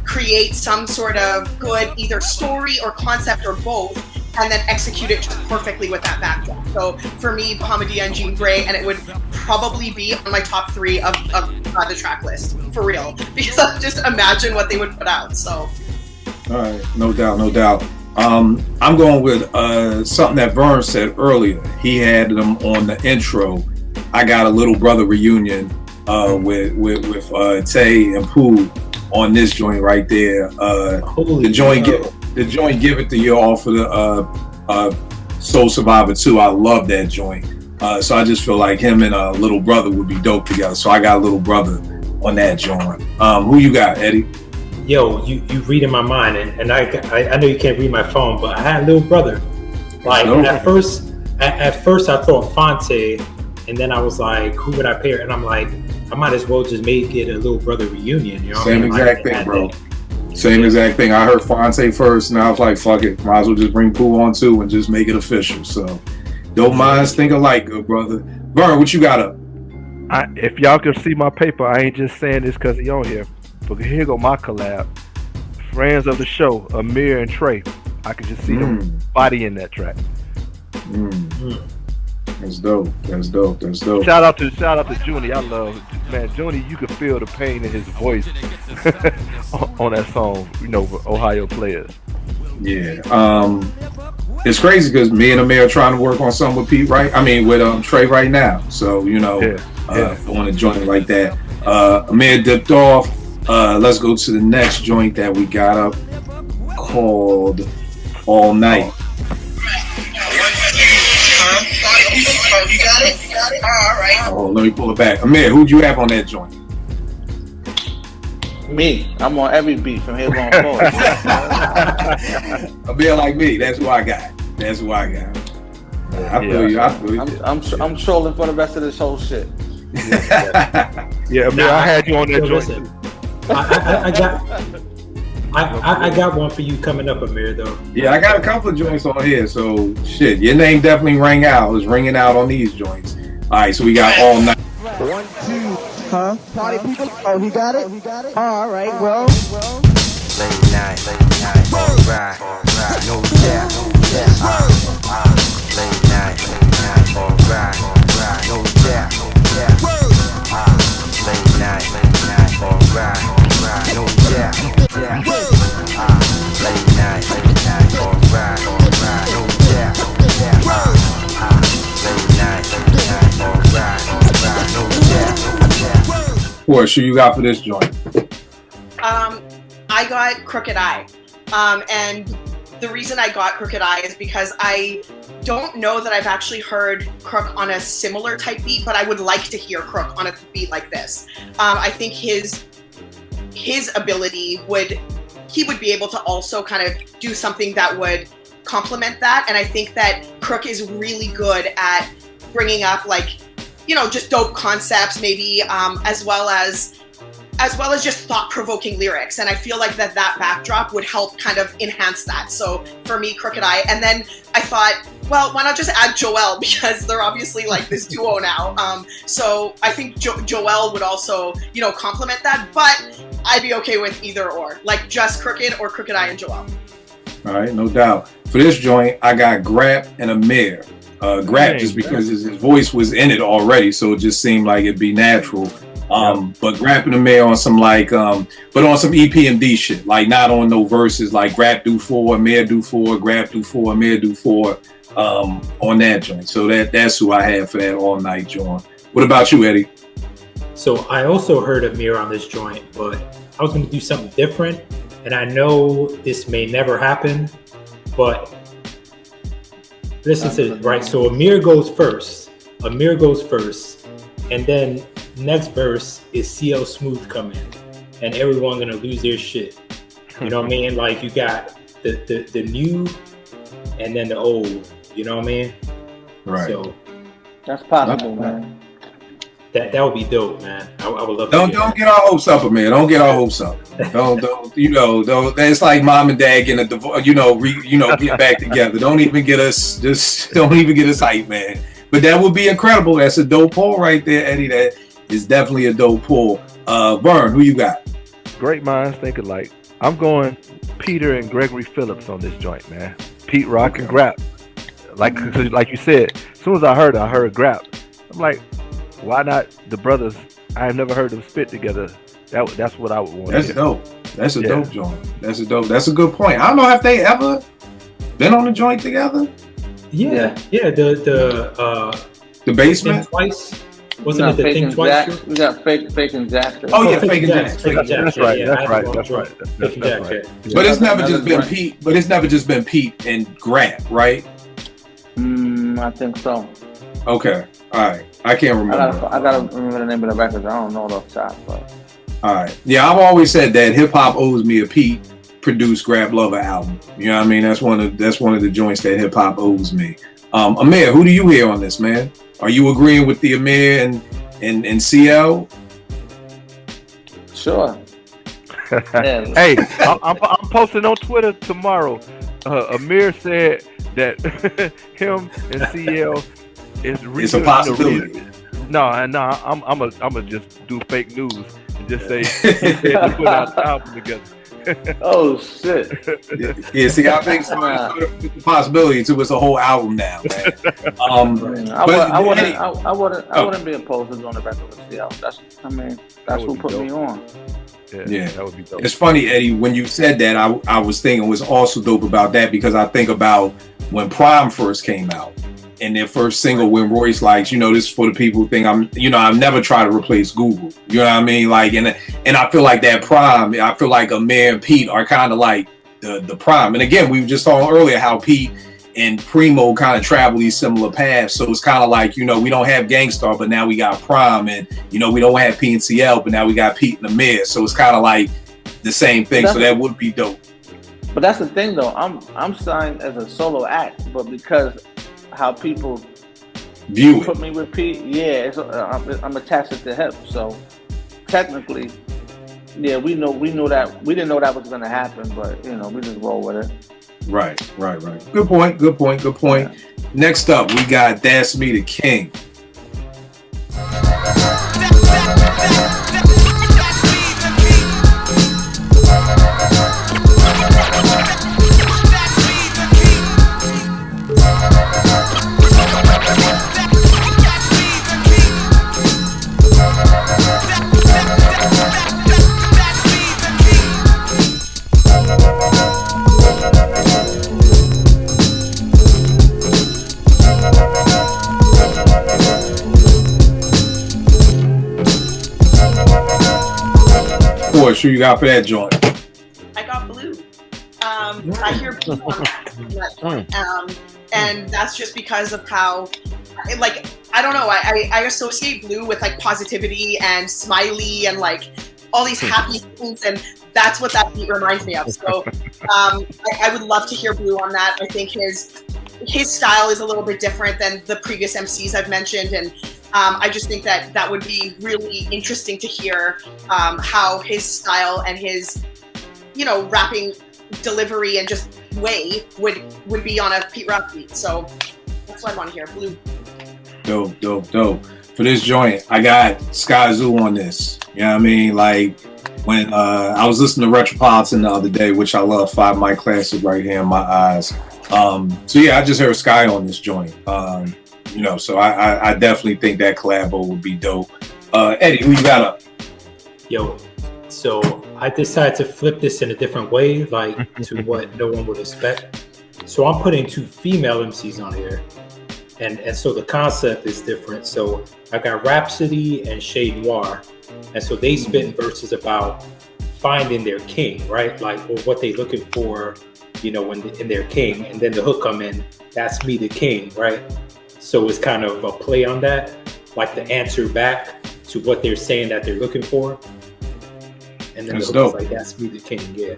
create some sort of good either story or concept or both, and then execute it just perfectly with that backdrop. So for me, Bahamadia and Jean Grey, and it would probably be on my top 3 of the track list, for real. Because I just imagine what they would put out, so. All right, no doubt. I'm going with something that Vern said earlier. He had them on the intro. I got a little brother reunion with Tay and Pooh on this joint right there. The joint Give It to You off of the Soul Survivor 2. I love that joint. So I just feel like him and Little Brother would be dope together. So I got Little Brother on that joint. Who you got, Eddie? Yo, you reading my mind, and I know you can't read my phone, but I had Little Brother. Like at first I thought Fonte, and then I was like, who would I pair? And I'm like, I might as well just make it a Little Brother reunion. You know, same exact thing, bro. Same exact thing. I heard Fonte first, and I was like, fuck it. Might as well just bring Pooh on too and just make it official. So, don't minds think alike, good brother. Vern, what you got up? If y'all can see my paper, I ain't just saying this because y'all here. But here go my collab. Friends of the show, Amir and Trey. I can just see them body in that track. That's dope. Shout out to Junie. I love, man, Junie. You can feel the pain in his voice on that song. You know, for Ohio players. Yeah. It's crazy because me and Amir are trying to work on something with Pete, right? I mean, with Trey right now. So you know, on a joint like that. Amir dipped off. Let's go to the next joint that we got up called All Night. You got it? All right. Oh, let me pull it back. Amir, who'd you have on that joint? Me. I'm on every beat from here going forward. Amir like me. That's who I got. I feel you. I'm trolling for the rest of this whole shit. Yeah, Amir, I had you on that joint. Listen, I got one for you coming up, Amir, though. Yeah, I got a couple of joints on here, so shit, your name definitely rang out. It's ringing out on these joints. All right, so we got All Night. 1, 2, huh? Party people. Oh, he got it. All right, well. Late night, alright, no doubt, late night, alright, no doubt. Late night, alright, no doubt. Late night, alright, no doubt. Late night, alright, no doubt. What shoe you got for this joint? I got Crooked Eye. And the reason I got Crooked Eye is because I don't know that I've actually heard Crook on a similar type beat, but I would like to hear Crook on a beat like this. I think his ability he would be able to also kind of do something that would complement that. And I think that Crook is really good at bringing up just dope concepts, maybe, as well as just thought-provoking lyrics. And I feel like that backdrop would help kind of enhance that. So for me, Crooked Eye. And then I thought, well, why not just add Joel, because they're obviously like this duo now. So I think Joel would also, complement that, but I'd be okay with either or, like just Crooked or Crooked Eye and Joel. All right, no doubt. For this joint, I got Grap and Amir. Grap just because his voice was in it already, so it just seemed like it'd be natural. But Grap and Amir on some but on some EPMD shit, like not on no verses, like Grap do 4, Amir do 4, Grap do 4, Amir do 4, on that joint. So that's who I had for that all night joint. What about you, Eddie? So I also heard Amir on this joint, but I was going to do something different, and I know this may never happen, but listen to this, right? So Amir goes first, and then next verse is CL Smooth coming, and everyone gonna lose their shit. You know what I mean? Like you got the new, and then the old. You know what I mean? Right. So that's possible, man. That would be dope, man. I would love. Don't get our hopes up, Amir. Don't get our hopes up. Don't. It's like mom and dad getting a divorce. Get back together. Don't even get us hype, man. But that would be incredible. That's a dope pull right there, Eddie. That is definitely a dope pull. Vern, who you got? Great minds think alike. I'm going Peter and Gregory Phillips on this joint, man. Pete Rock and Grap. Like you said, as soon as I heard Grap, I'm like, why not the brothers? I have never heard them spit together. That's what I would want. That's dope. That's a dope joint. That's a good point. I don't know if they ever been on a joint together. Yeah. The basement twice. Wasn't it the thing twice? We got fake and Jack. Oh yeah, fake and Jack. That's right. That's right. But it's never just been Pete. But it's never just been Pete and Grant, right? I think so. Okay. All right. I can't remember. I gotta remember the name of the records. I don't know it off the top, but. All right. Yeah, I've always said that hip hop owes me a Pete produced Grab Lover album. You know what I mean? That's one of the joints that hip hop owes me. Amir, who do you hear on this, man? Are you agreeing with the Amir and CL? Sure. Hey, I'm posting on Twitter tomorrow. Amir said that him and CL is really. It's a possibility. No, I'm gonna just do fake news and just say they put out the album together. Oh shit! Yeah, see, I think the possibility too. It's a whole album now, man. I wouldn't be opposed to doing the record with CL. That's who put me on. Yeah, that would be dope. It's funny, Eddie, when you said that, I was thinking what's also dope about that, because I think about when Prime first came out and their first single, when Royce likes, this is for the people who think I've never tried to replace Google. You know what I mean? Like, and I feel like that Prime, I feel like Amir and Pete are kind of like the Prime. And again, we were just talking earlier how Pete and Primo kind of travel these similar paths. So it's kind of like, we don't have Gangstar, but now we got Prime, and we don't have P and CL, but now we got Pete and Amir. So it's kind of like the same thing. So that would be dope. But that's the thing, though. I'm signed as a solo act, but because how people view put me with Pete, I'm attached to hip. So technically, we know that we didn't know that was going to happen, but we just roll with it. Right. Good point. Yeah. Next up, we got That's Me the King. Who you got for that joint? I got Blue. I hear Blue on that. And that's just because of how, like, I don't know, I associate Blue with like positivity and smiley and like all these happy things, and that's what that beat reminds me of. So I would love to hear Blue on that. I think his style is a little bit different than the previous MCs I've mentioned, and I just think that would be really interesting to hear how his style and his, you know, rapping delivery and just way would be on a Pete Rock beat. So that's what I want to hear. Blue. Dope. For this joint, I got Sky Zoo on this. You know what I mean? Like, when I was listening to Retropolitan the other day, which I love, 5 Mic Classic right here in my eyes. So yeah, I just heard Sky on this joint. You know, so I definitely think that collabo would be dope. Eddie, who you got up? Yo, so I decided to flip this in a different way, like to what no one would expect. So I'm putting 2 female MCs on here. And so the concept is different. So I got Rhapsody and Shade Noir. And so they spit verses about finding their king, right? Like, or what they looking for, you know, in their king. And then the hook come in, that's me the king, right? So it's kind of a play on that, like the answer back to what they're saying that they're looking for. And then that's the dope. hook is like, that's me the king, yeah.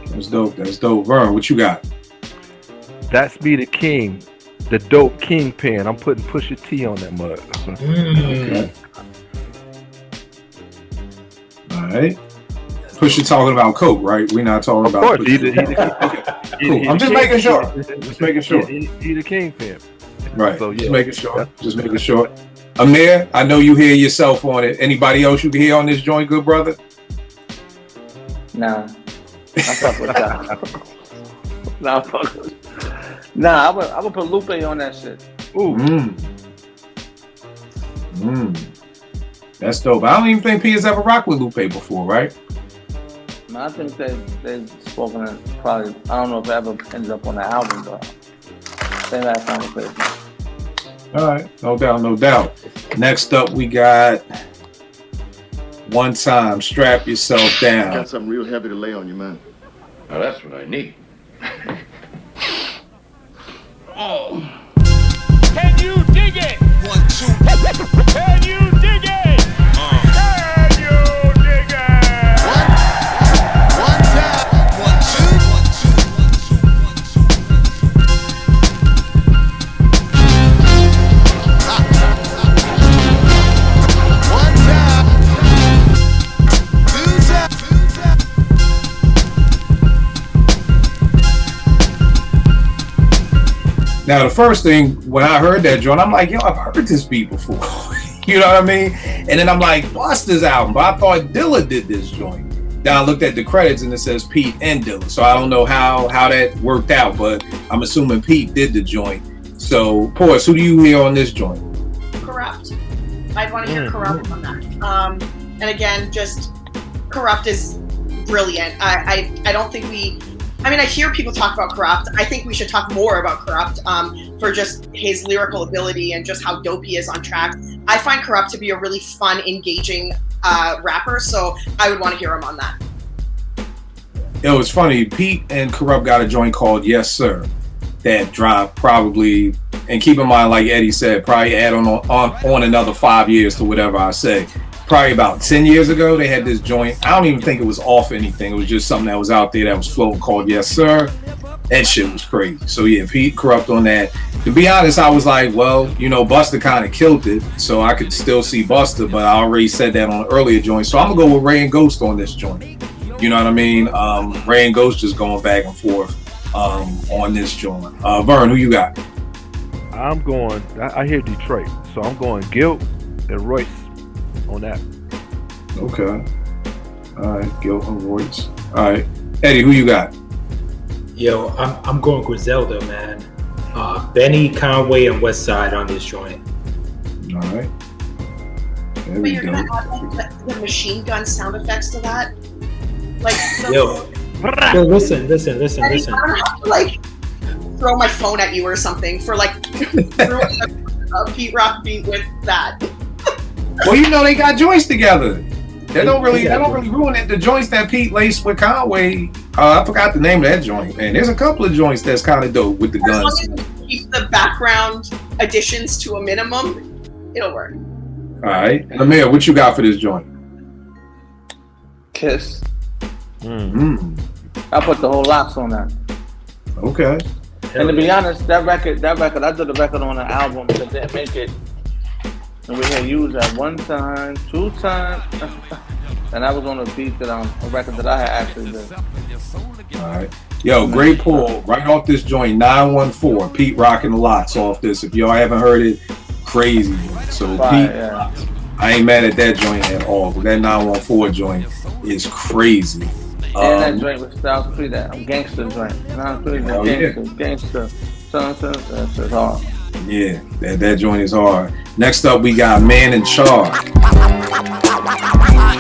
That's dope. Vern, what you got? That's me the king. The dope kingpin. I'm putting Pusha T on that mug. Okay. All right. Pusha talking about coke, right? We're not talking about. Of course, he's the okay. Cool. I'm just making sure. Just making sure. He the kingpin. Right. So, yeah. Just making sure. Amir, I know you hear yourself on it. Anybody else you can hear on this joint, good brother? Nah. I fuck with that. Nah, I fuck with. Nah, I would put Lupe on that shit. Ooh. That's dope. I don't even think P has ever rocked with Lupe before, right? I think they've spoken it probably. I don't know if it ever ended up on the album, but they had conversation. All right, no doubt. Next up, we got One Time. Strap yourself down. Got something real heavy to lay on you, man. Now that's what I need. Can you dig it? 1, 2. Can you dig it? Can you dig it? One time. 1, 2. Now, the first thing, when I heard that joint, I'm like, yo, I've heard this beat before. You know what I mean? And then I'm like, Busta's album, but I thought Dilla did this joint. Then I looked at the credits and it says Pete and Dilla. So I don't know how that worked out, but I'm assuming Pete did the joint. So, Poise, who do you hear on this joint? Corrupt. I'd want to hear Corrupt on that. And again, just Corrupt is brilliant. I don't think I hear people talk about Corrupt. I think we should talk more about Corrupt for just his lyrical ability and just how dope he is on track. I find Corrupt to be a really fun, engaging rapper, so I would want to hear him on that. It was funny. Pete and Corrupt got a joint called Yes Sir that dropped probably, and keep in mind, like Eddie said, probably add on another 5 years to whatever I say. Probably about 10 years ago, they had this joint. I don't even think it was off anything. It was just something that was out there that was floating called Yes Sir. That shit was crazy. So yeah, Pete Corrupt on that. To be honest, I was like, well, you know, Busta kind of killed it, so I could still see Busta, but I already said that on earlier joints. So I'm gonna go with Ray and Ghost on this joint. You know what I mean? Ray and Ghost just going back and forth on this joint. Vern, who you got? I hear Detroit, so I'm going Guilt and Royce on that. Okay. All right, Guilt and Royce. All right, Eddie, who you got? Yo, I'm going Griselda, man. Benny, Conway, and Westside on this joint. All right. There But you're gonna add the machine gun sound effects to that? Like, Yo, listen. I don't have to like throw my phone at you or something for like a Pete Rock beat with that. Well, you know they got joints together. That don't really ruin it. The joints that Pete laced with Conway, I forgot the name of that joint, man. There's a couple of joints that's kind of dope with the guns. As long as you keep the background additions to a minimum, it'll work. All right. And Amir, what you got for this joint? Kiss. Mm. I put the whole locks on that. Okay. And to be honest, that record, I did the record on an album that didn't make it. And we had used that 1 time, 2 times. And that was on a beat that a record that I had actually did. All right. Yo, great pull. Right off this joint, 914. Pete rocking the lots off this. If y'all haven't heard it, crazy. So Fire, Pete, yeah. I ain't mad at that joint at all. But that 914 joint is crazy. And that joint with Styles P, that gangster joint. Gangster. That's hard. Yeah, that joint is hard. Next up, we got Man in Charge. I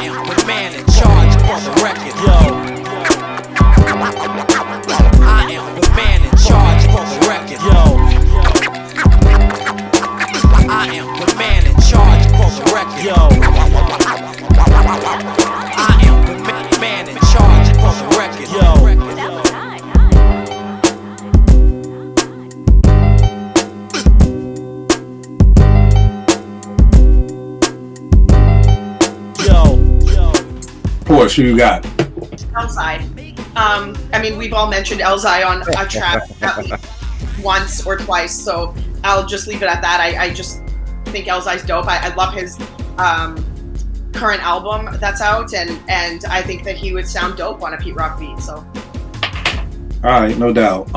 am the man in charge for the record, yo. I am the man in charge for the record, yo. I am the man in charge for the record, yo. I am the man in charge for the record, yo. Porsche, who you got? Outside. I mean, we've all mentioned Elzai on a track at least once or twice, so I'll just leave it at that. I just think Elzai's dope. I love his current album that's out, and I think that he would sound dope on a Pete Rock beat. So, all right, no doubt.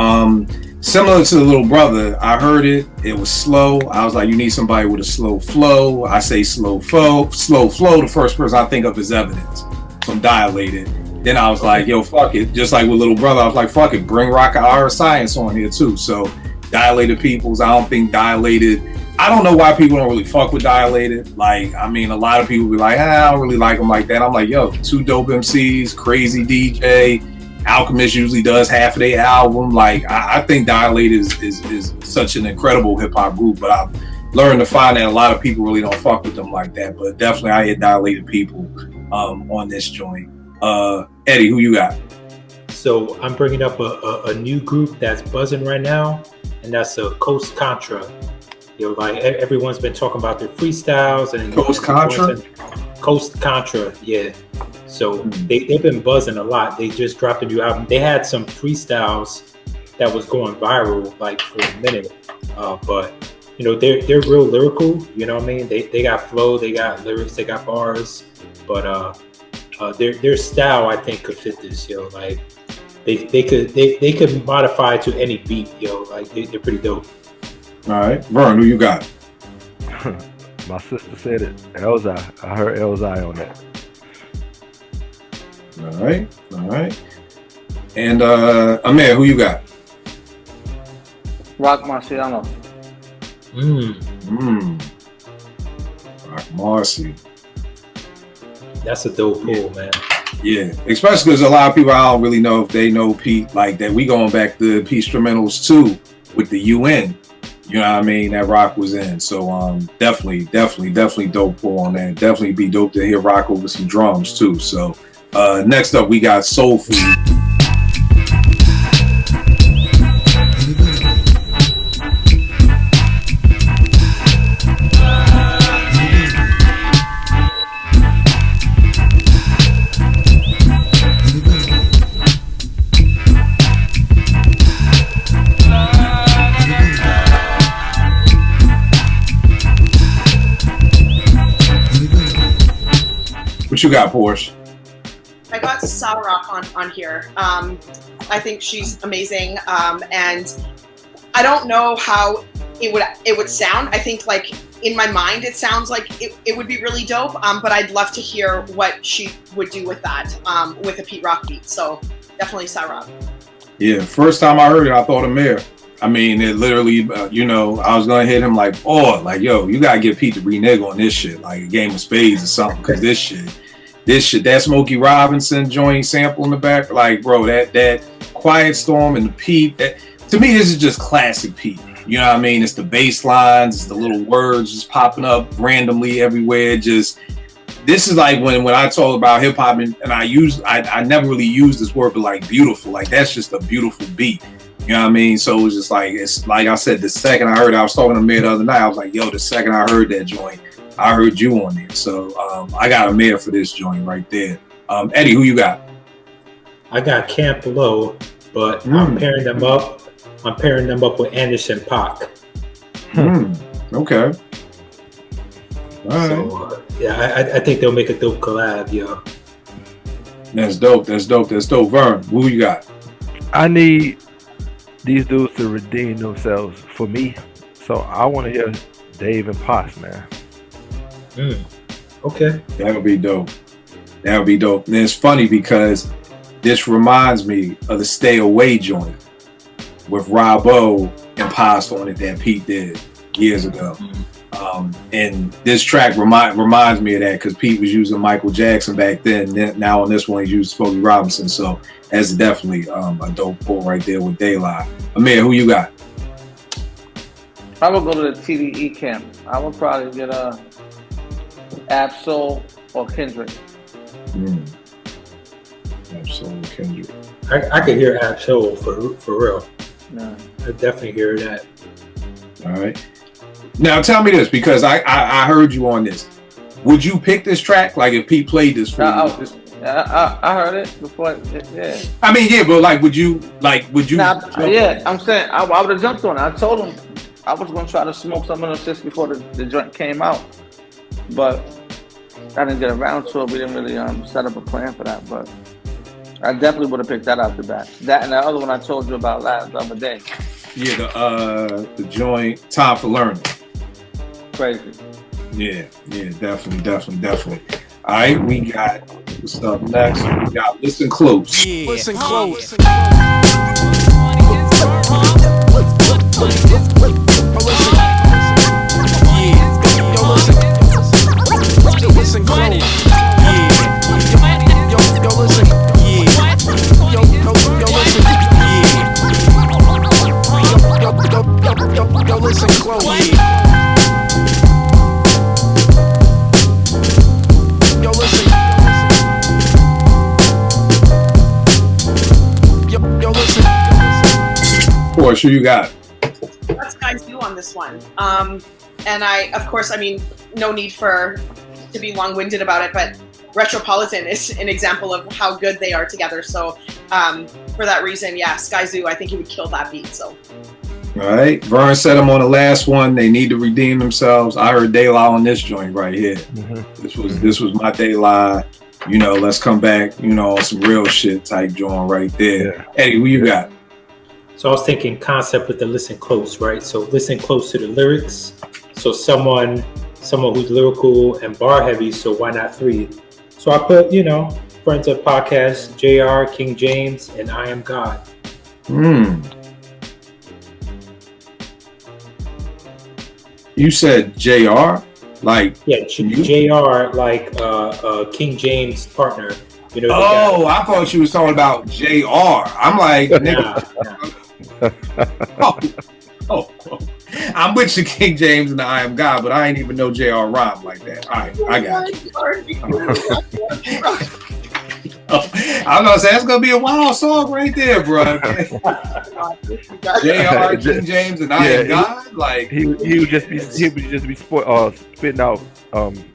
Similar to the little brother, I heard it. It was slow. I was like, you need somebody with a slow flow. I say slow flow. The first person I think of is Evidence from Dilated. Then I was like, yo, fuck it. Just like with little brother, I was like, fuck it. Bring Rock Our Science on here too. So Dilated Peoples, I don't think Dilated. I don't know why people don't really fuck with Dilated. Like, I mean, a lot of people be like, I don't really like them like that. I'm like, yo, 2 dope MCs, crazy DJ. Alchemist usually does half of their album. Like, I think Dilated is such an incredible hip hop group, but I've learned to find that a lot of people really don't fuck with them like that. But definitely, I hear Dilated People on this joint. Eddie, who you got? So I'm bringing up a new group that's buzzing right now, and that's Coast Contra. You know, like everyone's been talking about their freestyles and Coast Contra. Coast Contra, yeah. So they've been buzzing a lot. They just dropped a new album. They had some freestyles that was going viral like for a minute, but you know they're real lyrical. You know what I mean? They got flow, they got lyrics, they got bars, but their style I think could fit this. Yo, like they could modify to any beat. Yo, like they're pretty dope. All right, Vern, who you got? My sister said it. Elzai. I heard Elzai on that. All right. And Amir, who you got? Rock Marciano. Rock Marcy. That's a dope pull, man. Yeah, especially because a lot of people, I don't really know if they know Pete like that. We going back to Petestrumentals too with the UN. You know what I mean? That Rock was in. So definitely dope pull on that. Definitely be dope to hear Rock over some drums too. So next up we got Soul Food. What you got, Porsche? I got Sawarock on here. I think she's amazing, and I don't know how it would sound. I think like in my mind it sounds like it would be really dope, but I'd love to hear what she would do with that with a Pete Rock beat. So definitely Sawarock. Yeah, first time I heard it, I thought Amir. I mean, it literally, I was gonna hit him like, yo, you gotta get Pete to renege on this shit, like a game of spades or something, because this shit, that Smokey Robinson joint sample in the back, like, bro, that Quiet Storm and the Pete, that to me, this is just classic Pete. You know what I mean? It's the bass lines, it's the little words just popping up randomly everywhere. Just this is like when I talk about hip hop and I never really used this word, but like beautiful, like that's just a beautiful beat. You know what I mean? So it was just like, it's like I said, the second I heard, I was talking to Mayor the other night, I was like, yo, the second I heard that joint, I heard you on there. So I got a Mayor for this joint right there. Eddie, who you got? I got Camp Low, but I'm pairing them up. I'm pairing them up with Anderson .Paak. Okay. All right. So, I think they'll make a dope collab, yo. That's dope. Vern, who you got? I need these dudes to redeem themselves for me. So I want to hear Dave and Posse, man. Okay. That would be dope. And it's funny because this reminds me of the Stay Away joint with Robbo and Posse on it that Pete did years ago. And this track reminds me of that because Pete was using Michael Jackson back then. Now on this one, he's using Smokey Robinson. So that's definitely a dope pull right there with Daylight. Amir, who you got? I would go to the TDE camp. I would probably get Absol or Kendrick. Absol Kendrick. I could hear Absol for real. Yeah. I definitely hear that. All right. Now tell me this, because I heard you on this. Would you pick this track? Like if Pete played this for you? I heard it before. Yeah. I mean, yeah, but like, would you? Yeah, I'm saying I would have jumped on it. I told him I was going to try to smoke some of those shits before the joint came out, but I didn't get around to it. We didn't really set up a plan for that, but I definitely would have picked that out the bat. That and the other one I told you about the other day. Yeah, the joint Time for Learning. Crazy. Yeah, definitely. All right, we got what's up next? We got Listen Close. Yeah. Listen close. Listen close. Yo, listen close. Yo, listen. Yo, listen. Porsche, who you got? That's Sky Zoo on this one. And of course, no need to be long-winded about it, but Retropolitan is an example of how good they are together. So for that reason, yeah, Sky Zoo, I think he would kill that beat. So. All right, Vern said them on the last one. They need to redeem themselves. I heard Daylight on this joint right here. This was my Daylight. Let's come back. On some real shit type joint right there. Yeah. Eddie, who you got? So I was thinking concept with the listen close, right? So listen close to the lyrics. So someone who's lyrical and bar heavy. So why not three? So I put friends of podcast, JR, King James, and I Am God. You said JR? Like JR, like King James' partner. I thought you was talking about JR. I'm like, nigga. Oh. I'm with you, King James and the I Am God, but I ain't even know JR rhyme like that. All right, I got you. I was gonna say that's gonna be a wild song right there, bro. JR, King James, and I Am God. Like he would just be spitting out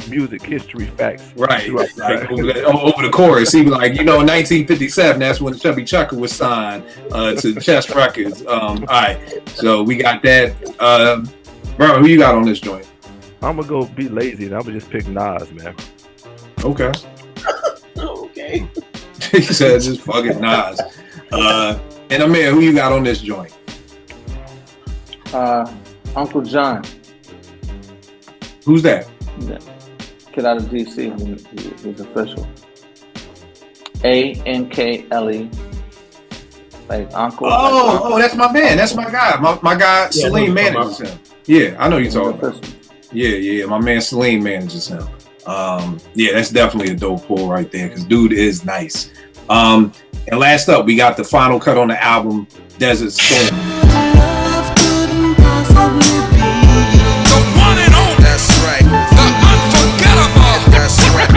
music history facts. Right. Over the chorus, he was like, in 1957, that's when Chubby Chucker was signed to Chess Records. All right, so we got that. Bro, who you got on this joint? I'm gonna go be lazy and I'm gonna just pick Nas, man. Okay. Okay. He said just fucking Nas. And Amir, who you got on this joint? Uncle John. Who's that? Yeah. Kid out of DC. He's official. ANKLE. Like Uncle. Oh, that's my man. That's my guy. My guy Salim manages him. Yeah, I know you're talking about. Yeah. My man Salim manages him. That's definitely a dope pull right there because dude is nice. And last up, we got the final cut on the album, Desert Storm. That's right. The unforgettable. That's right.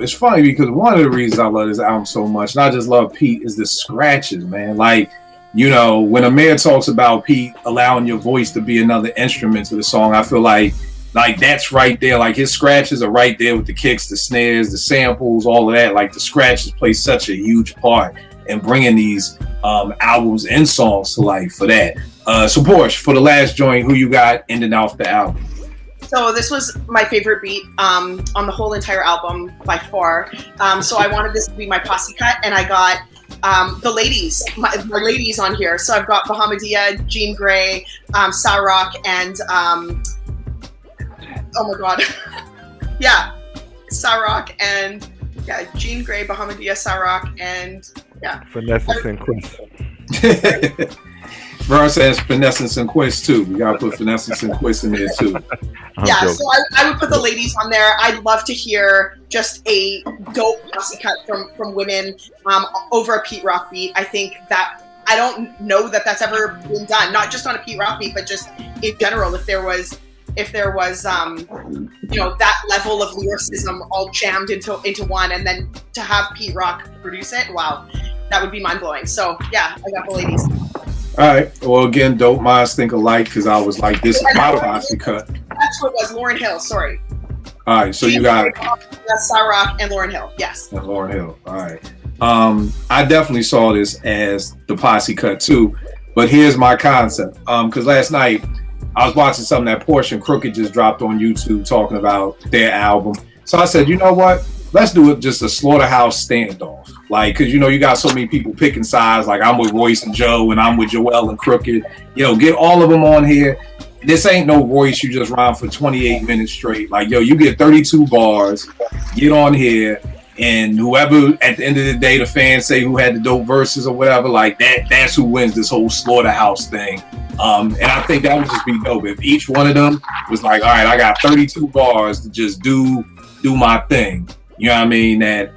it's funny because one of the reasons I love this album so much, and I just love Pete, is the scratches, man. Like, you know, when Amir talks about Pete allowing your voice to be another instrument to the song, I feel like that's right there. Like, his scratches are right there with the kicks, the snares, the samples, all of that. Like, the scratches play such a huge part in bringing these albums and songs to life for that. So, Porsche, for the last joint, who you got ending off the album? So this was my favorite beat on the whole entire album by far. So I wanted this to be my posse cut, and I got the ladies, my ladies on here. So I've got Bahamadia, Jean Grey, Sarok, and oh my god, yeah, Sarok and Jean Grey, Bahamadia, Sarok, and Finesse and Quest. Vern says Finesse and Quest too. We gotta put Finesse and Quest in there too. So I would put the ladies on there. I'd love to hear just a dope posse cut from women over a Pete Rock beat. I think that I don't know that that's ever been done. Not just on a Pete Rock beat, but just in general. If there was you know, that level of lyricism all jammed into one, and then to have Pete Rock produce it, wow, that would be mind blowing. So yeah, I got the ladies. All right. Well, again, dope minds think alike, because I was like, this is my posse cut. That's what it was. Lauryn Hill. Sorry. All right. So you got Sarok and Lauryn Hill. Yes. And Lauryn Hill. All right. I definitely saw this as the posse cut too, but here's my concept. Because last night I was watching something that Porsche and Crooked just dropped on YouTube talking about their album. So I said, you know what? Let's do it just a Slaughterhouse standoff. Like, because, you know, you got so many people picking sides. Like, I'm with Royce and Joe, and I'm with Joel and Crooked. You know, get all of them on here. This ain't no Royce you just rhyme for 28 minutes straight. Like, yo, you get 32 bars, get on here, and whoever, at the end of the day, the fans say who had the dope verses or whatever, like, that's who wins this whole Slaughterhouse thing. And I think that would just be dope if each one of them was like, all right, I got 32 bars to just do my thing. You know what I mean? That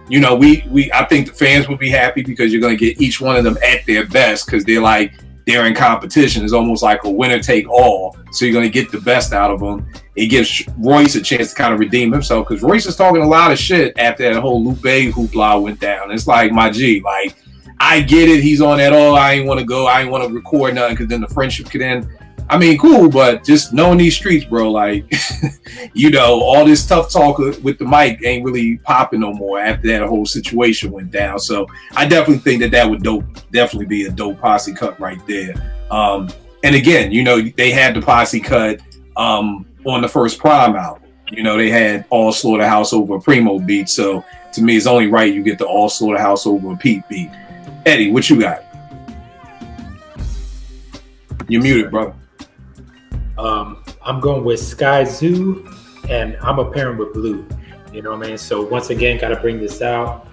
you know, I think the fans will be happy because you're gonna get each one of them at their best, because they're in competition. It's almost like a winner take all. So you're gonna get the best out of them. It gives Royce a chance to kind of redeem himself, because Royce is talking a lot of shit after that whole Lupe hoopla went down. It's like, my G, like, I get it. He's on that. Oh, I ain't want to go. I ain't want to record nothing, because then the friendship could end. I mean, cool, but just knowing these streets, bro, like, you know, all this tough talk with the mic ain't really popping no more after that whole situation went down. So I definitely think that would definitely be a dope posse cut right there. And again, you know, they had the posse cut on the first Prime album. You know, they had All Slaughterhouse over a Primo beat. So to me, it's only right you get the All Slaughterhouse over a Pete beat. Eddie, what you got? You're muted, brother. I'm going with Sky Zoo, and I'm a pairing with Blue. You know what I mean? So once again, got to bring this out.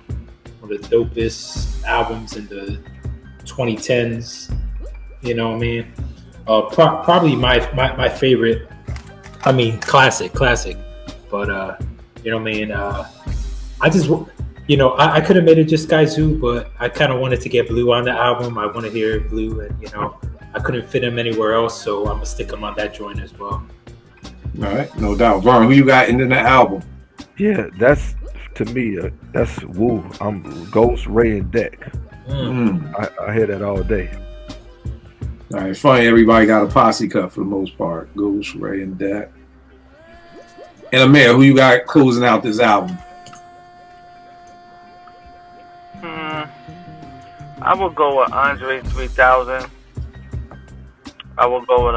One of the dopest albums in the 2010s. You know what I mean? Probably my favorite. I mean, classic. But you know what I mean? I just, you know, I could have made it just Sky Zoo, but I kind of wanted to get Blue on the album. I want to hear Blue, and you know, I couldn't fit him anywhere else, so I'm gonna stick him on that joint as well. All right, no doubt. Vern, who you got in the album? Yeah, that's, to me, that's Woo. I'm Ghost, Ray, and Deck. I hear that all day. All right, funny, everybody got a posse cut for the most part. Ghost, Ray, and Deck. And Amir, who you got closing out this album? I would go with Andre 3000. I will go with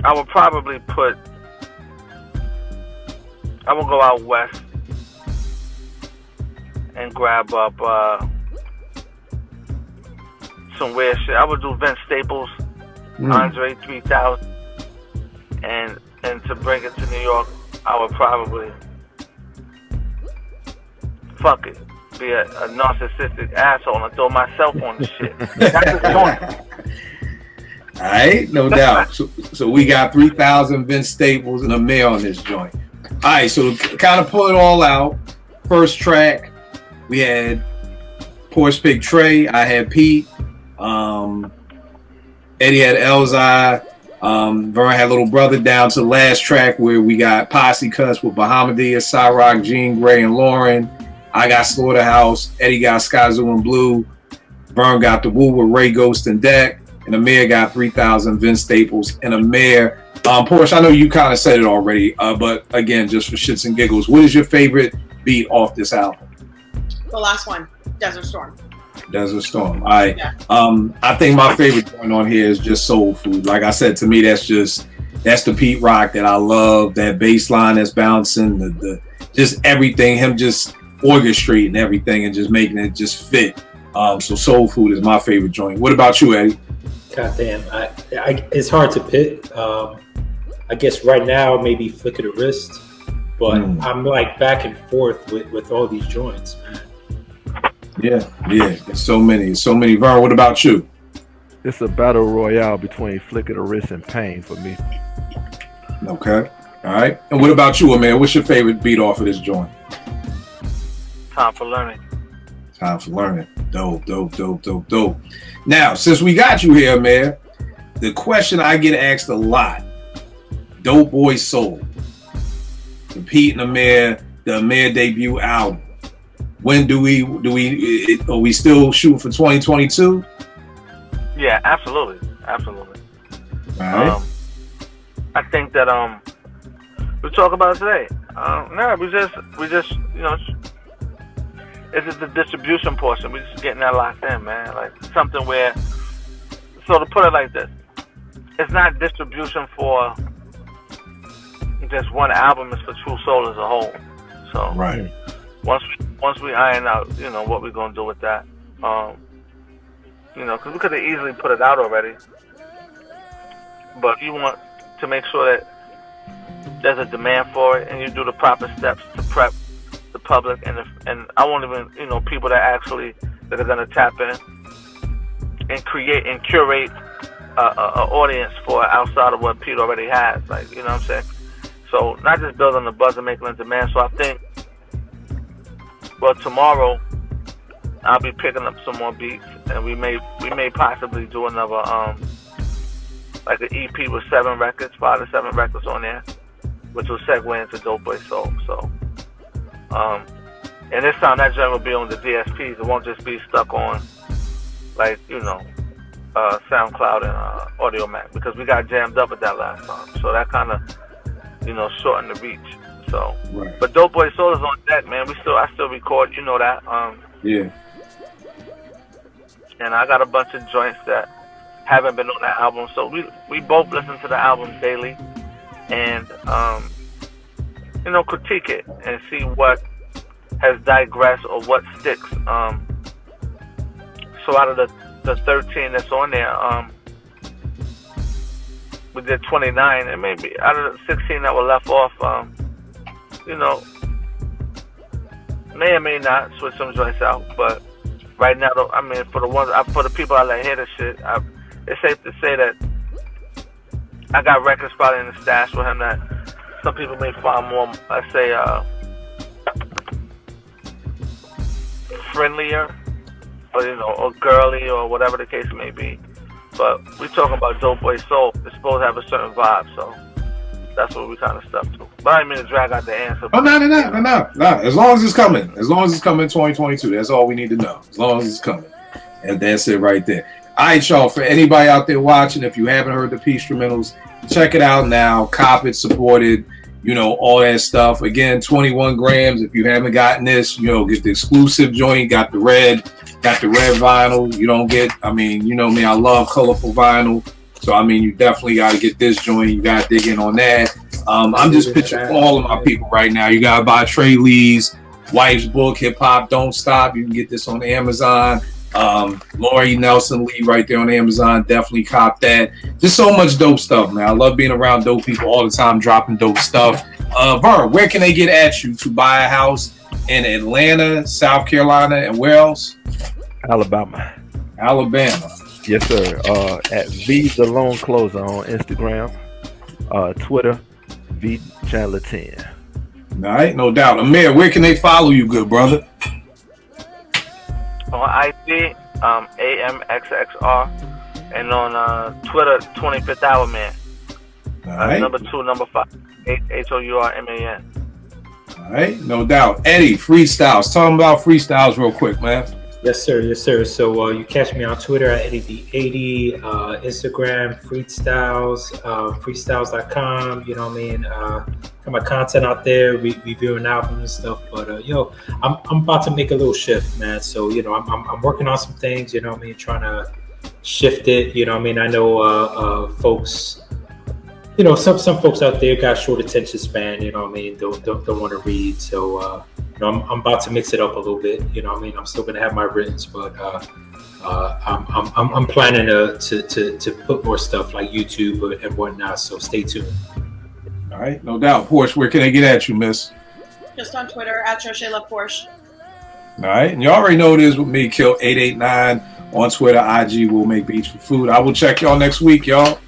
I would probably I will go out west and grab up some weird shit. I would do Vince Staples, Andre 3000, and to bring it to New York, I would probably fuck it. Be a narcissistic asshole and throw myself on the shit. That's the point. All right, no doubt. So we got 3000 Vince Staples and Amir on this joint. All right, so kind of pull it all out. First track, we had Porsche picked Trey. I had Pete. Eddie had Elzai. Vern had Little Brother down to the last track where we got Posse Cuts with Bahamadia, Cyrock, Jean Grey, and Lauren. I got Slaughterhouse. Eddie got Sky Zoo and Blue. Vern got The Woo with Ray Ghost and Deck. And Amir got 3000, Vince Staples. And Amir, Porsche, I know you kind of said it already, but again, just for shits and giggles, what is your favorite beat off this album? The last one, Desert Storm. Desert Storm. I think my favorite joint on here is just Soul Food. Like I said, to me, that's the Pete Rock that I love. That bass line that's bouncing, the just everything, him just orchestrating everything and just making it just fit. So Soul Food is my favorite joint. What about you, Eddie? God damn, it's hard to pick. I guess right now maybe Flick of the Wrist, but I'm like back and forth with all these joints, man. Yeah. There's so many. Vern, what about you? It's a battle royale between Flick of the Wrist and Pain for me. Okay. All right. And what about you, man? What's your favorite beat off of this joint? Time for Learning. Time for Learning. Dope. Now, since we got you here, man, the question I get asked a lot: Dope Boy Soul, the Pete and Amir, the Amir debut album. When are we still shooting for 2022? Yeah, absolutely. All right. I think that we talk about it today. We just it's just the distribution portion. We just getting that locked in, man. Like something where, so to put it like this, it's not distribution for just one album. It's for True Soul as a whole. So right. Once we iron out, what we're gonna do with that, because we could have easily put it out already, but you want to make sure that there's a demand for it, and you do the proper steps to prep the public, and I won't even, people that are gonna tap in and create and curate a audience for outside of what Pete already has, like, you know what I'm saying? So not just building the buzz and making a demand. So I think, well, tomorrow I'll be picking up some more beats, and we may possibly do another like an EP with 5 to 7 records on there, which will segue into Dope Boy Soul. So, and this time that joint will be on the DSPs. It won't just be stuck on like SoundCloud and Audio Mac, because we got jammed up at that last time. So that kind of shortened the reach. So, right. But Dope Boy Soul is on deck, man. I still record, that. Yeah. And I got a bunch of joints that haven't been on that album. So we both listen to the album daily, and critique it and see what has digressed or what sticks. So out of the 13 that's on there, we did 29, and maybe out of the 16 that were left off, may or may not switch some joints out, but right now, for the people I let hear this shit, it's safe to say that I got records probably in the stash with him that some people may find more, let's say, friendlier, or girly, or whatever the case may be. But we talking about Dope Boy Soul. It's supposed to have a certain vibe, so that's what we kind of stuck to. But I didn't mean to drag out the answer. Oh, no. As long as it's coming. As long as it's coming in 2022. That's all we need to know. As long as it's coming. And that's it right there. All right, y'all. For anybody out there watching, if you haven't heard the Petestrumentals, check it out now. Cop it, support it, all that stuff. Again, 21 grams. If you haven't gotten this, get the exclusive joint. Got the red vinyl. You don't get, me, I love colorful vinyl. So, you definitely got to get this joint. You got to dig in on that. I'm just pitching for all of my people right now. You got to buy Trey Lee's wife's book, Hip Hop Don't Stop. You can get this on Amazon. Lori Nelson Lee right there on Amazon. Definitely cop that. Just so much dope stuff, man. I love being around dope people all the time, dropping dope stuff. Vern, where can they get at you to buy a house in Atlanta, South Carolina, and where else? Alabama. Yes, sir. At V the Lone Closer on Instagram, Twitter, V Chandler 10. All right, no doubt. Amir, where can they follow you, good brother? On IG, AMXXR, and on Twitter, 25th Hour Man. All right. Number 2, number 5. HOURMAN. All right, no doubt. Eddie, freestyles. Tell them about freestyles real quick, man. Yes, sir. Yes, sir. So you catch me on Twitter at EddieB80, Instagram, freestyles, freestyles.com. You know what I mean? Got my content out there, reviewing albums and stuff. But I'm about to make a little shift, man. So I'm working on some things. You know what I mean? Trying to shift it. You know what I mean? I know folks. Some folks out there got short attention span. You know what I mean? Don't want to read. So. I'm about to mix it up a little bit. You know what I mean? I'm still gonna have my writtens, but I'm planning to put more stuff like YouTube and whatnot. So stay tuned. All right, no doubt. Porsche, where can they get at you, miss? Just on Twitter at Porsche. All right, and you already know it is with me, Kill 889 on Twitter, IG. We'll make beats for food. I will check y'all next week, y'all.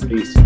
Peace.